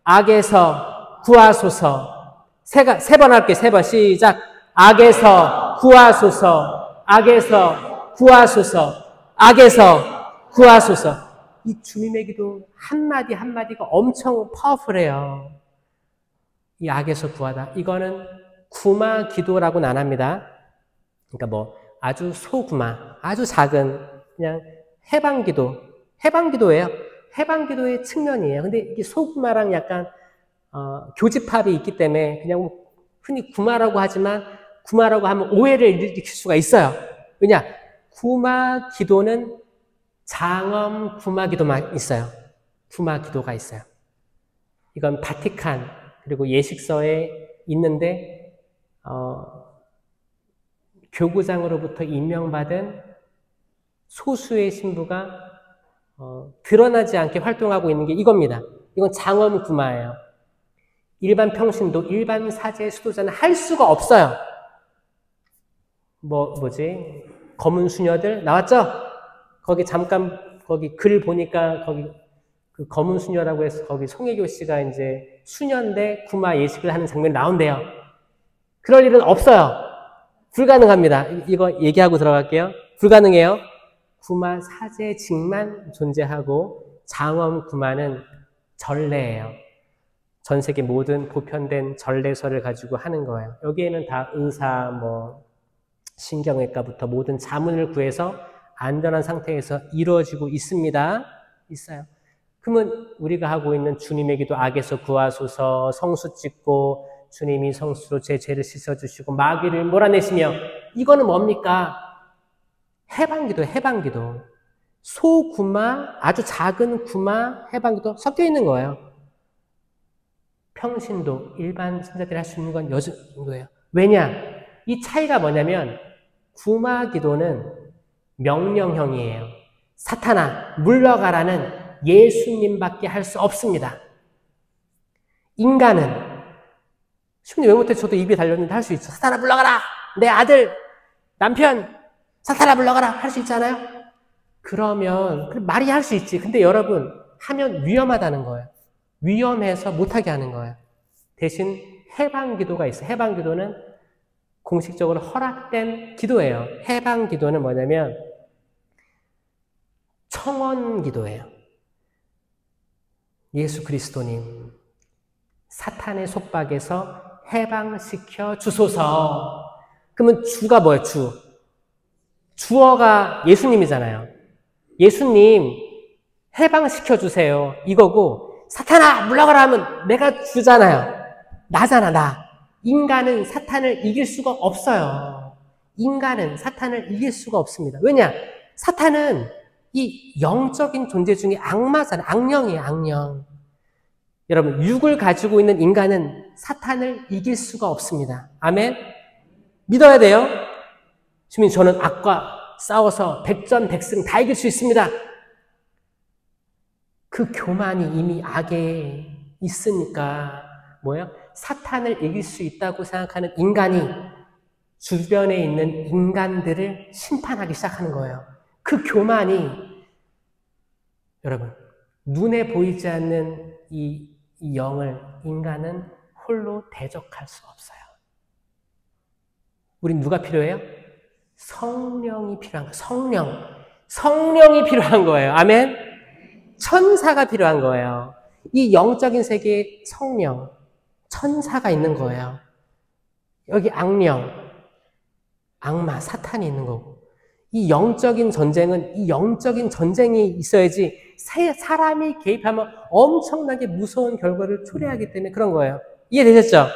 악에서 구하소서. 세 번 할게요. 3번 시작. 악에서 구하소서. 악에서 구하소서. 악에서 구하소서. 이 주님의 기도 한마디 한마디가 엄청 파워풀해요. 이 악에서 구하다. 이거는 구마 기도라고는 안 합니다. 그러니까 뭐 아주 소구마, 아주 작은 그냥 해방기도예요. 해방기도의 측면이에요. 근데 이게 소구마랑 약간 교집합이 있기 때문에 그냥 뭐 흔히 구마라고 하지만 구마라고 하면 오해를 일으킬 수가 있어요. 왜냐? 구마 기도는 장엄 구마 기도만 있어요. 구마 기도가 있어요. 이건 바티칸 그리고 예식서에 있는데 교구장으로부터 임명받은 소수의 신부가 드러나지 않게 활동하고 있는 게 이겁니다. 이건 장엄 구마예요. 일반 평신도, 일반 사제 수도자는 할 수가 없어요. 뭐지? 검은 수녀들 나왔죠? 거기 잠깐 거기 글 보니까 거기 그 검은 수녀라고 해서 거기 송혜교 씨가 이제 수녀인데 구마 예식을 하는 장면이 나온대요. 그럴 일은 없어요. 불가능합니다. 이거 얘기하고 들어갈게요. 불가능해요. 구마 사제직만 존재하고 장엄 구마는 전례예요. 전 세계 모든 보편된 전례서를 가지고 하는 거예요. 여기에는 다 의사, 신경외과부터 모든 자문을 구해서 안전한 상태에서 이루어지고 있습니다. 있어요. 그러면 우리가 하고 있는 주님의 기도 악에서 구하소서, 성수 찍고 주님이 성수로 제 죄를 씻어주시고 마귀를 몰아내시며, 이거는 뭡니까? 해방기도, 해방기도. 소구마, 아주 작은 구마, 해방기도 섞여 있는 거예요. 평신도, 일반 신자들이 할 수 있는 건 요 정도예요. 왜냐? 이 차이가 뭐냐면 구마 기도는 명령형이에요. 사탄아, 물러가라는 예수님밖에 할 수 없습니다. 인간은 신부님 왜 못해? 저도 입이 달렸는데 할 수 있죠. 사탄아 물러가라! 내 아들, 남편, 사탄아 물러가라! 할 수 있잖아요? 그러면 말이 할 수 있지. 근데 여러분, 하면 위험하다는 거예요. 위험해서 못하게 하는 거예요. 대신 해방기도가 있어요. 해방기도는 공식적으로 허락된 기도예요. 해방기도는 뭐냐면 청원기도예요. 예수 그리스도님, 사탄의 속박에서 해방시켜 주소서. 그러면 주가 뭐예요? 주어가 예수님이잖아요. 예수님 해방시켜 주세요. 이거고, 사탄아 물러가라 하면 내가 주잖아요. 나잖아, 나. 인간은 사탄을 이길 수가 없어요. 인간은 사탄을 이길 수가 없습니다. 왜냐? 사탄은 이 영적인 존재 중에 악마잖아요. 악령이에요, 악령. 여러분, 육을 가지고 있는 인간은 사탄을 이길 수가 없습니다. 아멘? 믿어야 돼요. 주민, 저는 악과 싸워서 백전백승 다 이길 수 있습니다. 그 교만이 이미 악에 있으니까 뭐예요? 사탄을 이길 수 있다고 생각하는 인간이 주변에 있는 인간들을 심판하기 시작하는 거예요. 그 교만이, 여러분, 눈에 보이지 않는 이 영을 인간은 홀로 대적할 수 없어요. 우린 누가 필요해요? 성령이 필요한 거예요. 성령이 필요한 거예요. 아멘? 천사가 필요한 거예요. 이 영적인 세계에 성령, 천사가 있는 거예요. 여기 악령, 악마, 사탄이 있는 거고. 이 영적인 전쟁은 이 영적인 전쟁이 있어야지 사람이 개입하면 엄청나게 무서운 결과를 초래하기 때문에 그런 거예요. 이해되셨죠?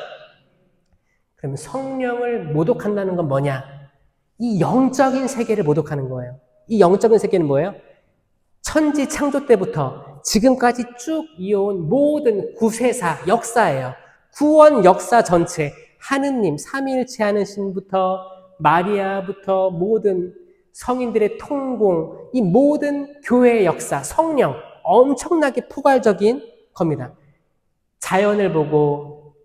그러면 성령을 모독한다는 건 뭐냐? 이 영적인 세계를 모독하는 거예요. 이 영적인 세계는 뭐예요? 천지 창조 때부터 지금까지 쭉 이어온 모든 구세사, 역사예요. 구원 역사 전체, 하느님, 삼위일체 하는 신부터 마리아부터 모든 성인들의 통공, 이 모든 교회의 역사, 성령, 엄청나게 포괄적인 겁니다. 자연을 보고,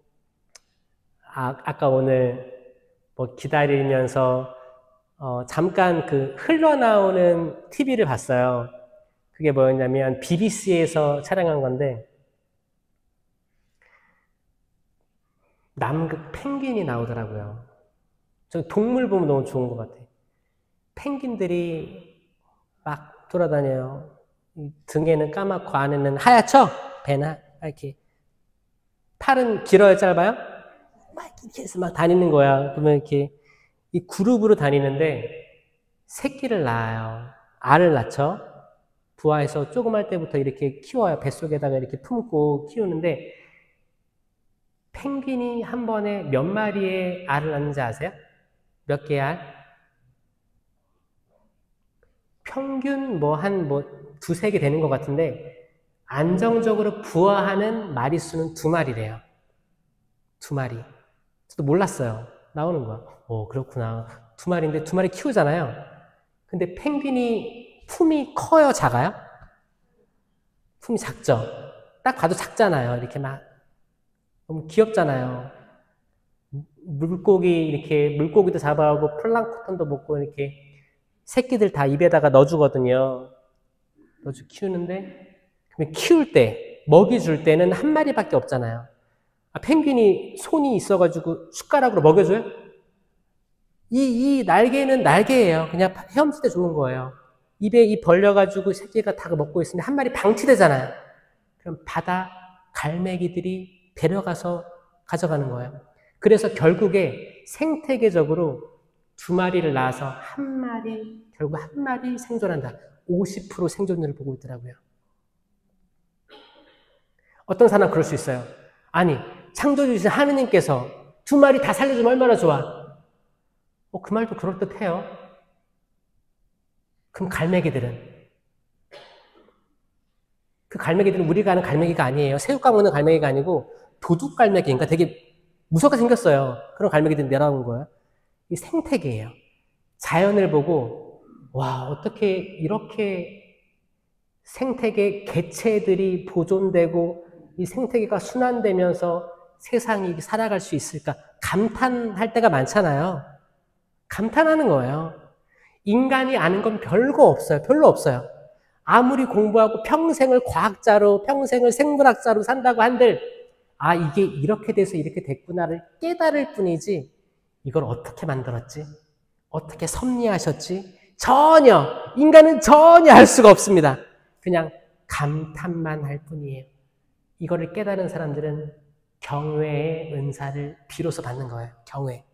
아까 오늘 기다리면서 잠깐 그 흘러나오는 TV를 봤어요. 그게 뭐였냐면 BBC에서 촬영한 건데, 남극 펭귄이 나오더라고요. 저 동물 보면 너무 좋은 것 같아요. 펭귄들이 막 돌아다녀요. 등에는 까맣고 안에는 하얗죠? 배나 이렇게. 팔은 길어요, 짧아요? 막 이렇게 해서 막 다니는 거야. 그러면 이렇게 이 그룹으로 다니는데 새끼를 낳아요. 알을 낳죠? 부화해서 조그만 때부터 이렇게 키워요. 뱃속에다가 이렇게 품고 키우는데, 펭귄이 한 번에 몇 마리의 알을 낳는지 아세요? 몇 개의 알? 평균 두세 개 되는 것 같은데, 안정적으로 부화하는 마리수는 2마리래요. 2마리. 저도 몰랐어요. 나오는 거야. 그렇구나. 2마리인데 2마리 키우잖아요. 근데 펭귄이 품이 커요, 작아요? 품이 작죠? 딱 봐도 작잖아요. 이렇게 막. 너무 귀엽잖아요. 물고기 이렇게 물고기도 잡아오고 플랑크톤도 먹고 이렇게 새끼들 다 입에다가 넣어주거든요. 넣어주 키우는데 키울 때 먹이 줄 때는 한 마리밖에 없잖아요. 펭귄이 손이 있어가지고 숟가락으로 먹여줘요? 이 날개는 날개예요. 그냥 헤엄칠 때 주는 거예요. 입에 입 벌려가지고 새끼가 다 먹고 있으면 한 마리 방치되잖아요. 그럼 바다 갈매기들이 데려가서 가져가는 거예요. 그래서 결국에 생태계적으로 2마리를 낳아서 결국 한 마리 생존한다. 50% 생존율을 보고 있더라고요. 어떤 사람 그럴 수 있어요. 아니, 창조주신 하느님께서 2마리 다 살려주면 얼마나 좋아. 그 말도 그럴듯해요. 그럼 그 갈매기들은 우리가 아는 갈매기가 아니에요. 새우 까먹는 갈매기가 아니고 도둑 갈매기인가 되게 무섭게 생겼어요. 그런 갈매기들이 내려오는 거예요. 이 생태계예요. 자연을 보고 와, 어떻게 이렇게 생태계 개체들이 보존되고 이 생태계가 순환되면서 세상이 살아갈 수 있을까? 감탄할 때가 많잖아요. 감탄하는 거예요. 인간이 아는 건 별거 없어요. 별로 없어요. 아무리 공부하고 평생을 과학자로, 평생을 생물학자로 산다고 한들 이게 이렇게 돼서 이렇게 됐구나를 깨달을 뿐이지 이걸 어떻게 만들었지? 어떻게 섭리하셨지? 인간은 전혀 알 수가 없습니다. 그냥 감탄만 할 뿐이에요. 이거를 깨달은 사람들은 경외의 은사를 비로소 받는 거예요. 경외.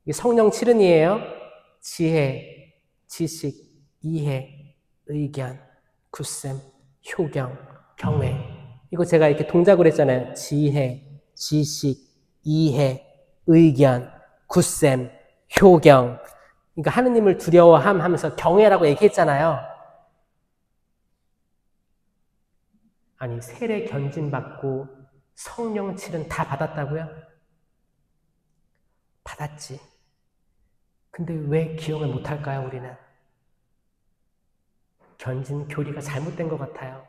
이게 성령 7은이에요. 지혜, 지식, 이해, 의견, 굳셈, 효경, 경외. 이거 제가 이렇게 동작으로 했잖아요. 지혜, 지식, 이해, 의견, 굳셈, 효경. 그러니까 하느님을 두려워함 하면서 경외라고 얘기했잖아요. 아니, 세례 견진받고 성령 7은 다 받았다고요? 받았지. 근데 왜 기억을 못할까요, 우리는? 견진 교리가 잘못된 것 같아요.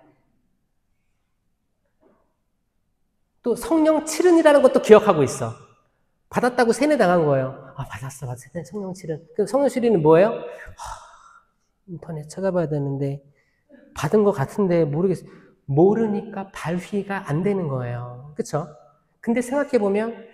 또 성령 7은이라는 것도 기억하고 있어. 받았다고 세뇌당한 거예요. 받았어. 성령 7은. 그 성령 7은은 뭐예요? 인터넷 찾아봐야 되는데 받은 것 같은데 모르겠어요. 모르니까 발휘가 안 되는 거예요. 그쵸? 근데 생각해보면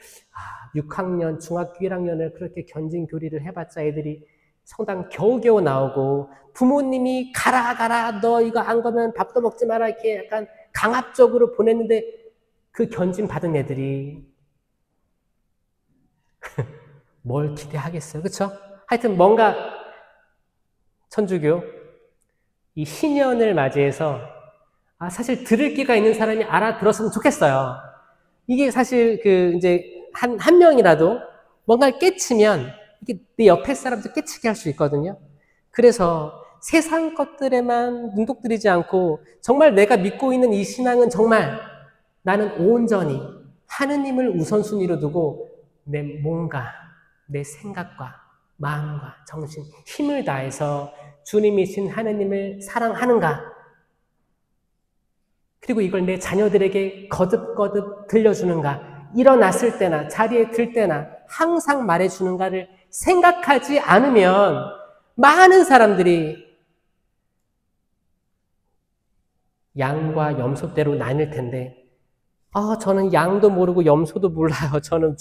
6학년, 중학교 1학년을 그렇게 견진 교리를 해봤자 애들이 성당 겨우겨우 나오고 부모님이 가라 너 이거 안 가면 밥도 먹지 마라 이렇게 약간 강압적으로 보냈는데 그 견진 받은 애들이 뭘 기대하겠어요. 그쵸? 하여튼 뭔가 천주교 이 신년을 맞이해서 사실 들을 기가 있는 사람이 알아들었으면 좋겠어요. 이게 사실 이제 한 명이라도 뭔가를 깨치면 이게 내 옆에 사람도 깨치게 할 수 있거든요. 그래서 세상 것들에만 눈독들이지 않고 정말 내가 믿고 있는 이 신앙은 정말 나는 온전히 하느님을 우선순위로 두고 내 몸과 내 생각과 마음과 정신, 힘을 다해서 주님이신 하느님을 사랑하는가? 그리고 이걸 내 자녀들에게 거듭거듭 들려주는가? 일어났을 때나 자리에 들 때나 항상 말해주는가를 생각하지 않으면 많은 사람들이 양과 염소대로 나뉠 텐데 저는 양도 모르고 염소도 몰라요. 저는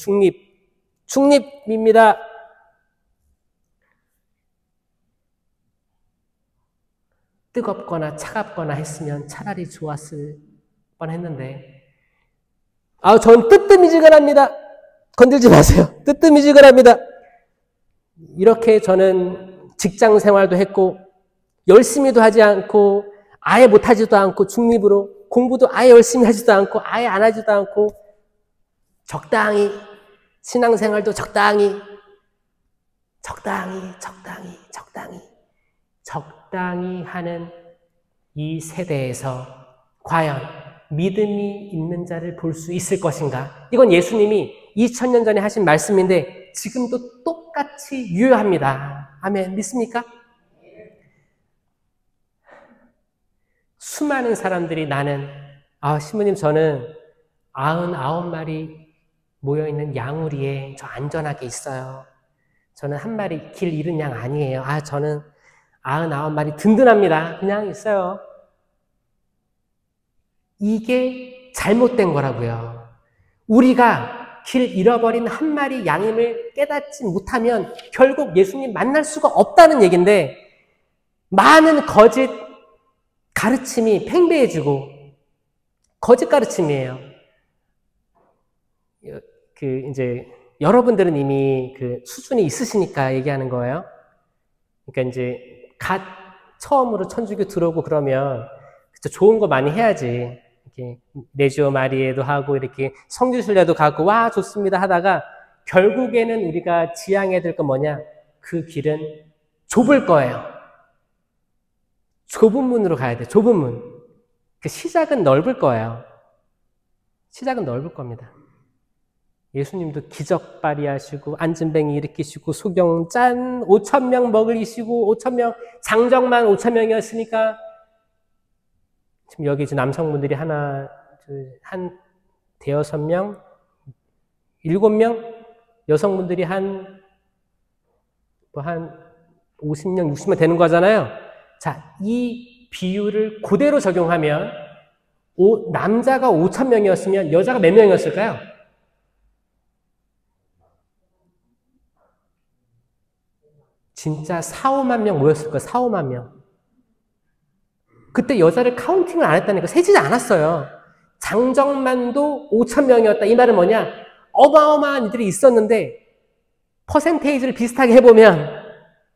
중립입니다. 뜨겁거나 차갑거나 했으면 차라리 좋았을 뻔했는데 전 뜨뜻미지근합니다. 건들지 마세요. 뜨뜻미지근합니다. 이렇게 저는 직장 생활도 했고 열심히도 하지 않고 아예 못하지도 않고 중립으로 공부도 아예 열심히 하지도 않고 아예 안 하지도 않고 적당히 신앙생활도 적당히 하는 이 세대에서 과연 믿음이 있는 자를 볼 수 있을 것인가? 이건 예수님이 2000년 전에 하신 말씀인데 지금도 똑같이 유효합니다. 아멘. 믿습니까? 수많은 사람들이 나는 신부님 저는 99마리 모여있는 양우리에 저 안전하게 있어요. 저는 한 마리 길 잃은 양 아니에요. 저는 99마리 든든합니다. 그냥 있어요. 이게 잘못된 거라고요. 우리가 길 잃어버린 한 마리 양임을 깨닫지 못하면 결국 예수님 만날 수가 없다는 얘기인데, 많은 거짓 가르침이 팽배해지고, 거짓 가르침이에요. 이제 여러분들은 이미 그 수준이 있으시니까 얘기하는 거예요. 그러니까 이제 처음으로 천주교 들어오고 그러면 좋은 거 많이 해야지. 이렇게 레지오 마리에도 하고 이렇게 성지순례도 가고 와 좋습니다 하다가 결국에는 우리가 지향해야 될 건 뭐냐? 그 길은 좁을 거예요. 좁은 문으로 가야 돼. 좁은 문. 그 시작은 넓을 거예요. 시작은 넓을 겁니다. 예수님도 기적 발휘하시고 안진뱅이 일으키시고 소경 짠 5,000명 먹이시고 5,000명 장정만 5,000명이었으니까 지금 여기 남성분들이 하나 한 대여섯 명 7명 여성분들이 한 50명 60명 되는 거잖아요. 자, 이 비율을 그대로 적용하면 남자가 5,000명이었으면 여자가 몇 명이었을까요? 진짜 4, 5만 명 모였을 거예요. 4, 5만 명. 그때 여자를 카운팅을 안 했다니까. 세지지 않았어요. 장정만도 5,000명이었다. 이 말은 뭐냐? 어마어마한 이들이 있었는데 퍼센테이지를 비슷하게 해보면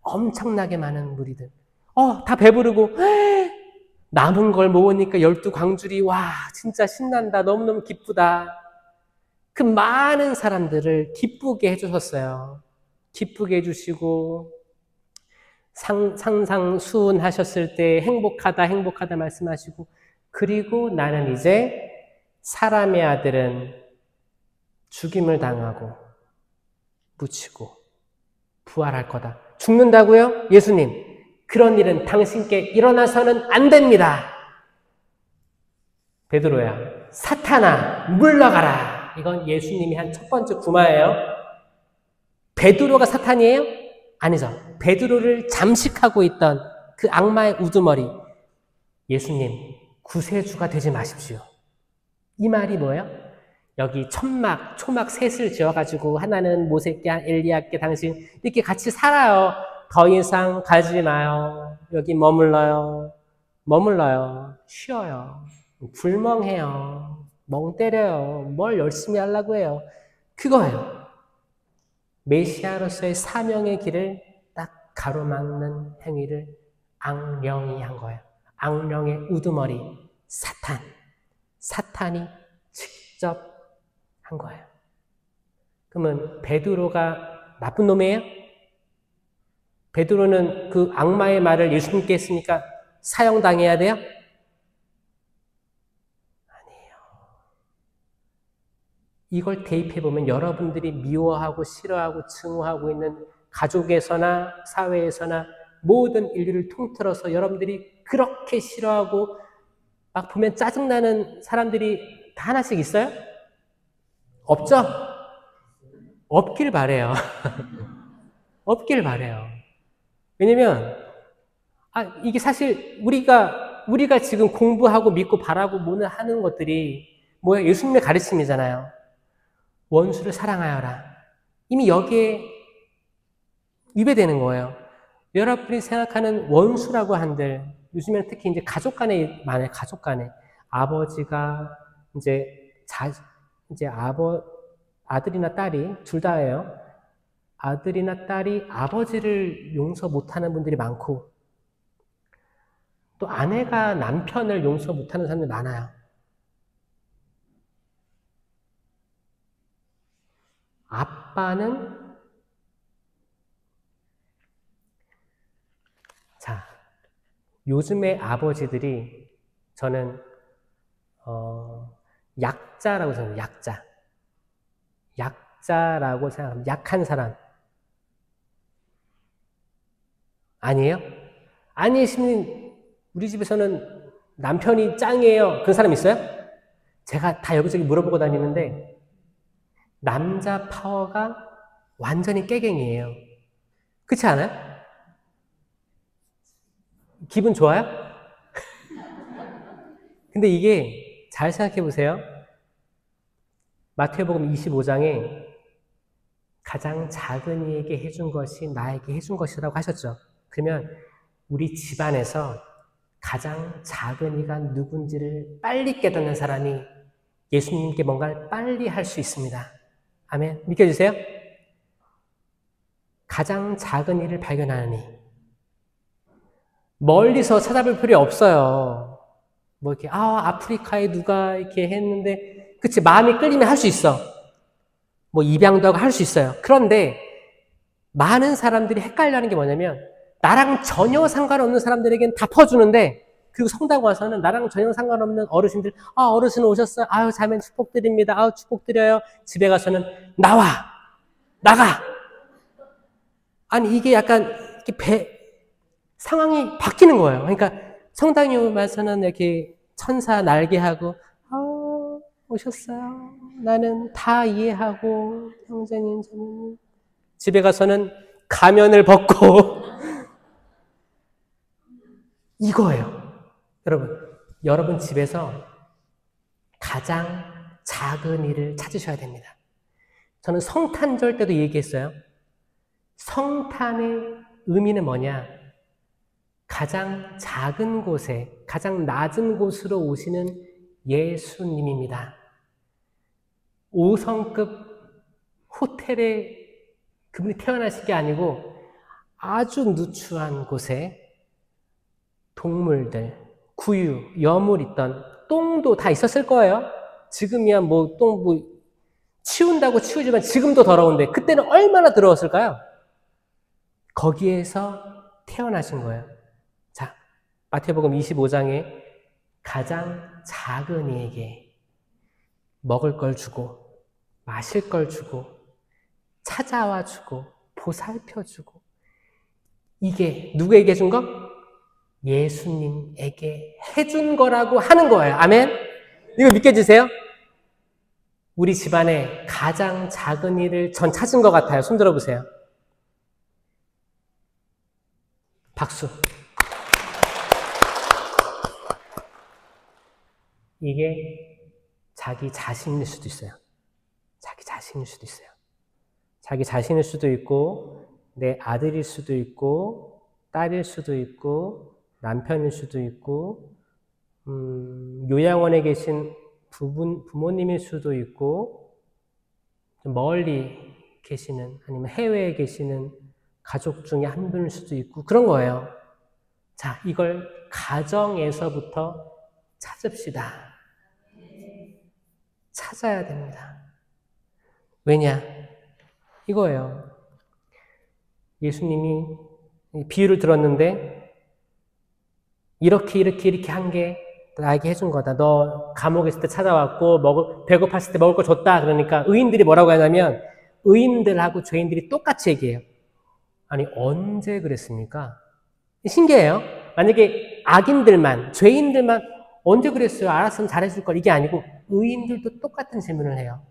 엄청나게 많은 무리들. 다 배부르고 남은 걸 모으니까 12광줄이 와 진짜 신난다. 너무너무 기쁘다. 그 많은 사람들을 기쁘게 해주셨어요. 기쁘게 해주시고 상상수훈하셨을 때 행복하다 말씀하시고, 그리고 나는 이제 사람의 아들은 죽임을 당하고 묻히고 부활할 거다. 죽는다고요? 예수님, 그런 일은 당신께 일어나서는 안 됩니다. 베드로야, 사탄아 물러가라. 이건 예수님이 한 첫 번째 구마예요. 베드로가 사탄이에요? 아니죠. 베드로를 잠식하고 있던 그 악마의 우두머리, 예수님 구세주가 되지 마십시오. 이 말이 뭐예요? 여기 초막 셋을 지어가지고 하나는 모세께, 엘리야께 당신 이렇게 같이 살아요. 더 이상 가지 마요. 여기 머물러요. 쉬어요. 불멍해요. 멍 때려요. 뭘 열심히 하려고 해요. 그거예요. 메시아로서의 사명의 길을 딱 가로막는 행위를 악령이 한 거예요. 악령의 우두머리, 사탄이 직접 한 거예요. 그러면 베드로가 나쁜 놈이에요? 베드로는 그 악마의 말을 예수님께 했으니까 사형당해야 돼요? 이걸 대입해보면 여러분들이 미워하고 싫어하고 증오하고 있는 가족에서나 사회에서나 모든 인류를 통틀어서 여러분들이 그렇게 싫어하고 막 보면 짜증나는 사람들이 다 하나씩 있어요? 없죠? 없길 바래요. 없길 바래요. 왜냐면 이게 사실 우리가 지금 공부하고 믿고 바라고 뭐는 하는 것들이 뭐예요? 예수님의 가르침이잖아요. 원수를 사랑하여라. 이미 여기에 위배되는 거예요. 여러분이 생각하는 원수라고 한들, 요즘에는 특히 이제 가족 간에 많아요. 가족 간에. 아버지가 아들이나 딸이, 둘 다예요. 아들이나 딸이 아버지를 용서 못하는 분들이 많고, 또 아내가 남편을 용서 못하는 사람들이 많아요. 아빠는 요즘의 아버지들이 저는 약자라고 생각합니다. 약자라고 생각합니다. 약한 사람 아니에요? 아니시면 우리 집에서는 남편이 짱이에요. 그런 사람 있어요? 제가 다 여기저기 물어보고 다니는데 남자 파워가 완전히 깨갱이에요. 그렇지 않아요? 기분 좋아요? 근데 이게 잘 생각해 보세요. 마태복음 25장에 가장 작은 이에게 해준 것이 나에게 해준 것이라고 하셨죠. 그러면 우리 집안에서 가장 작은 이가 누군지를 빨리 깨닫는 사람이 예수님께 뭔가를 빨리 할 수 있습니다. 아멘. 믿겨주세요? 가장 작은 일을 발견하는 이. 멀리서 찾아볼 필요 없어요. 뭐 이렇게 아프리카에 누가 이렇게 했는데 그치 마음이 끌리면 할 수 있어. 뭐 입양도 하고 할 수 있어요. 그런데 많은 사람들이 헷갈려하는 게 뭐냐면 나랑 전혀 상관없는 사람들에게는 다 퍼주는데 그리고 성당 와서는 나랑 전혀 상관없는 어르신들 어르신 오셨어요. 아유 자매 축복드립니다. 아유 축복드려요. 집에 가서는 나가. 아니 이게 약간 이렇게 상황이 바뀌는 거예요. 그러니까 성당에 와서는 이렇게 천사 날개하고 오셨어요. 나는 다 이해하고 형제님 자매님. 집에 가서는 가면을 벗고 이거예요. 여러분 집에서 가장 작은 일을 찾으셔야 됩니다. 저는 성탄절 때도 얘기했어요. 성탄의 의미는 뭐냐? 가장 작은 곳에, 가장 낮은 곳으로 오시는 예수님입니다. 5성급 호텔에 그분이 태어나신 게 아니고 아주 누추한 곳에 동물들, 구유, 여물 있던 똥도 다 있었을 거예요. 지금이야 치운다고 치우지만 지금도 더러운데 그때는 얼마나 더러웠을까요? 거기에서 태어나신 거예요. 자, 마태복음 25장에 가장 작은 이에게 먹을 걸 주고 마실 걸 주고 찾아와 주고 보살펴 주고 이게 누구에게 준 거? 예수님에게 해준 거라고 하는 거예요. 아멘? 이거 믿겨지세요? 우리 집안에 가장 작은 일을 전 찾은 것 같아요. 손 들어보세요. 박수. 이게 자기 자신일 수도 있어요. 자기 자신일 수도 있어요. 자기 자신일 수도 있고 내 아들일 수도 있고 딸일 수도 있고 남편일 수도 있고 요양원에 계신 부모님일 수도 있고 좀 멀리 계시는 아니면 해외에 계시는 가족 중에 한 분일 수도 있고 그런 거예요. 자, 이걸 가정에서부터 찾읍시다. 찾아야 됩니다. 왜냐? 이거예요. 예수님이 비유를 들었는데 이렇게 한 게 나에게 해준 거다. 너 감옥에 있을 때 찾아왔고 배고팠을 때 먹을 거 줬다. 그러니까 의인들이 뭐라고 하냐면 의인들하고 죄인들이 똑같이 얘기해요. 아니 언제 그랬습니까? 신기해요. 만약에 악인들만 죄인들만 언제 그랬어요? 알았으면 잘해줄 걸. 이게 아니고 의인들도 똑같은 질문을 해요.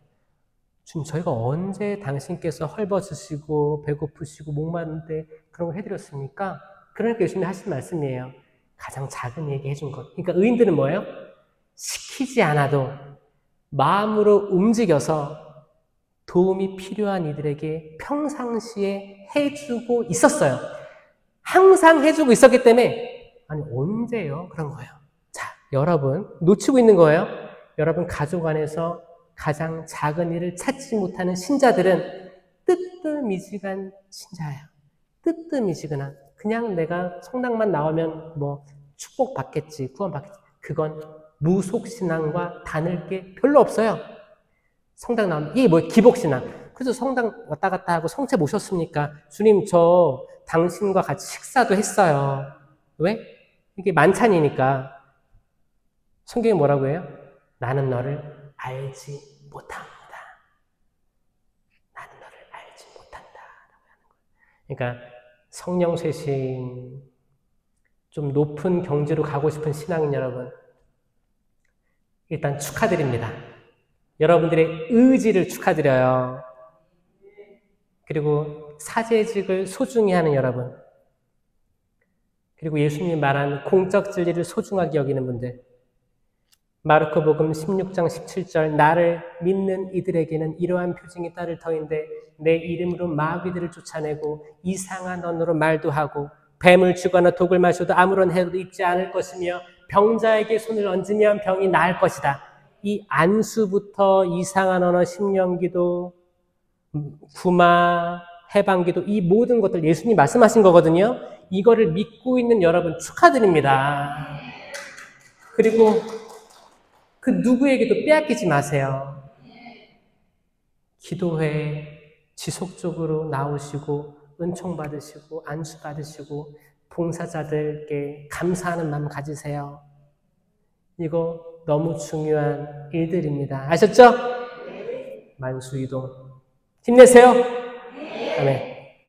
주님 저희가 언제 당신께서 헐벗으시고 배고프시고 목마른데 그런 거 해드렸습니까? 그러니까 예수님이 하신 말씀이에요. 가장 작은 얘기 해준 것. 그러니까 의인들은 뭐예요? 시키지 않아도 마음으로 움직여서 도움이 필요한 이들에게 평상시에 해주고 있었어요. 항상 해주고 있었기 때문에 아니 언제요? 그런 거예요. 자, 여러분 놓치고 있는 거예요. 여러분 가족 안에서 가장 작은 일을 찾지 못하는 신자들은 뜨뜻미지근한 신자예요. 뜨뜻미지근한. 그냥 내가 성당만 나오면 뭐 축복받겠지, 구원받겠지. 그건 무속신앙과 다를 게 별로 없어요. 성당 나오면 이게 뭐 기복신앙. 그래서 성당 왔다 갔다 하고 성체 모셨습니까? 주님 저 당신과 같이 식사도 했어요. 왜? 이게 만찬이니까. 성경이 뭐라고 해요? 나는 너를 알지 못합니다. 나는 너를 알지 못한다. 그러니까 성령 쇄신, 좀 높은 경지로 가고 싶은 신앙인 여러분, 일단 축하드립니다. 여러분들의 의지를 축하드려요. 그리고 사제직을 소중히 하는 여러분, 그리고 예수님이 말한 공적 진리를 소중하게 여기는 분들, 마르코복음 16장 17절 나를 믿는 이들에게는 이러한 표징이 따를 터인데 내 이름으로 마귀들을 쫓아내고 이상한 언어로 말도 하고 뱀을 쥐거나 독을 마셔도 아무런 해도 있지 않을 것이며 병자에게 손을 얹으면 병이 나을 것이다. 이 안수부터 이상한 언어, 심령기도, 구마, 해방기도, 이 모든 것들 예수님이 말씀하신 거거든요. 이거를 믿고 있는 여러분 축하드립니다. 그리고 그 누구에게도 빼앗기지 마세요. 기도회 지속적으로 나오시고 은총 받으시고 안수 받으시고 봉사자들께 감사하는 마음 가지세요. 이거 너무 중요한 일들입니다. 아셨죠? 만수이동 힘내세요. 아멘.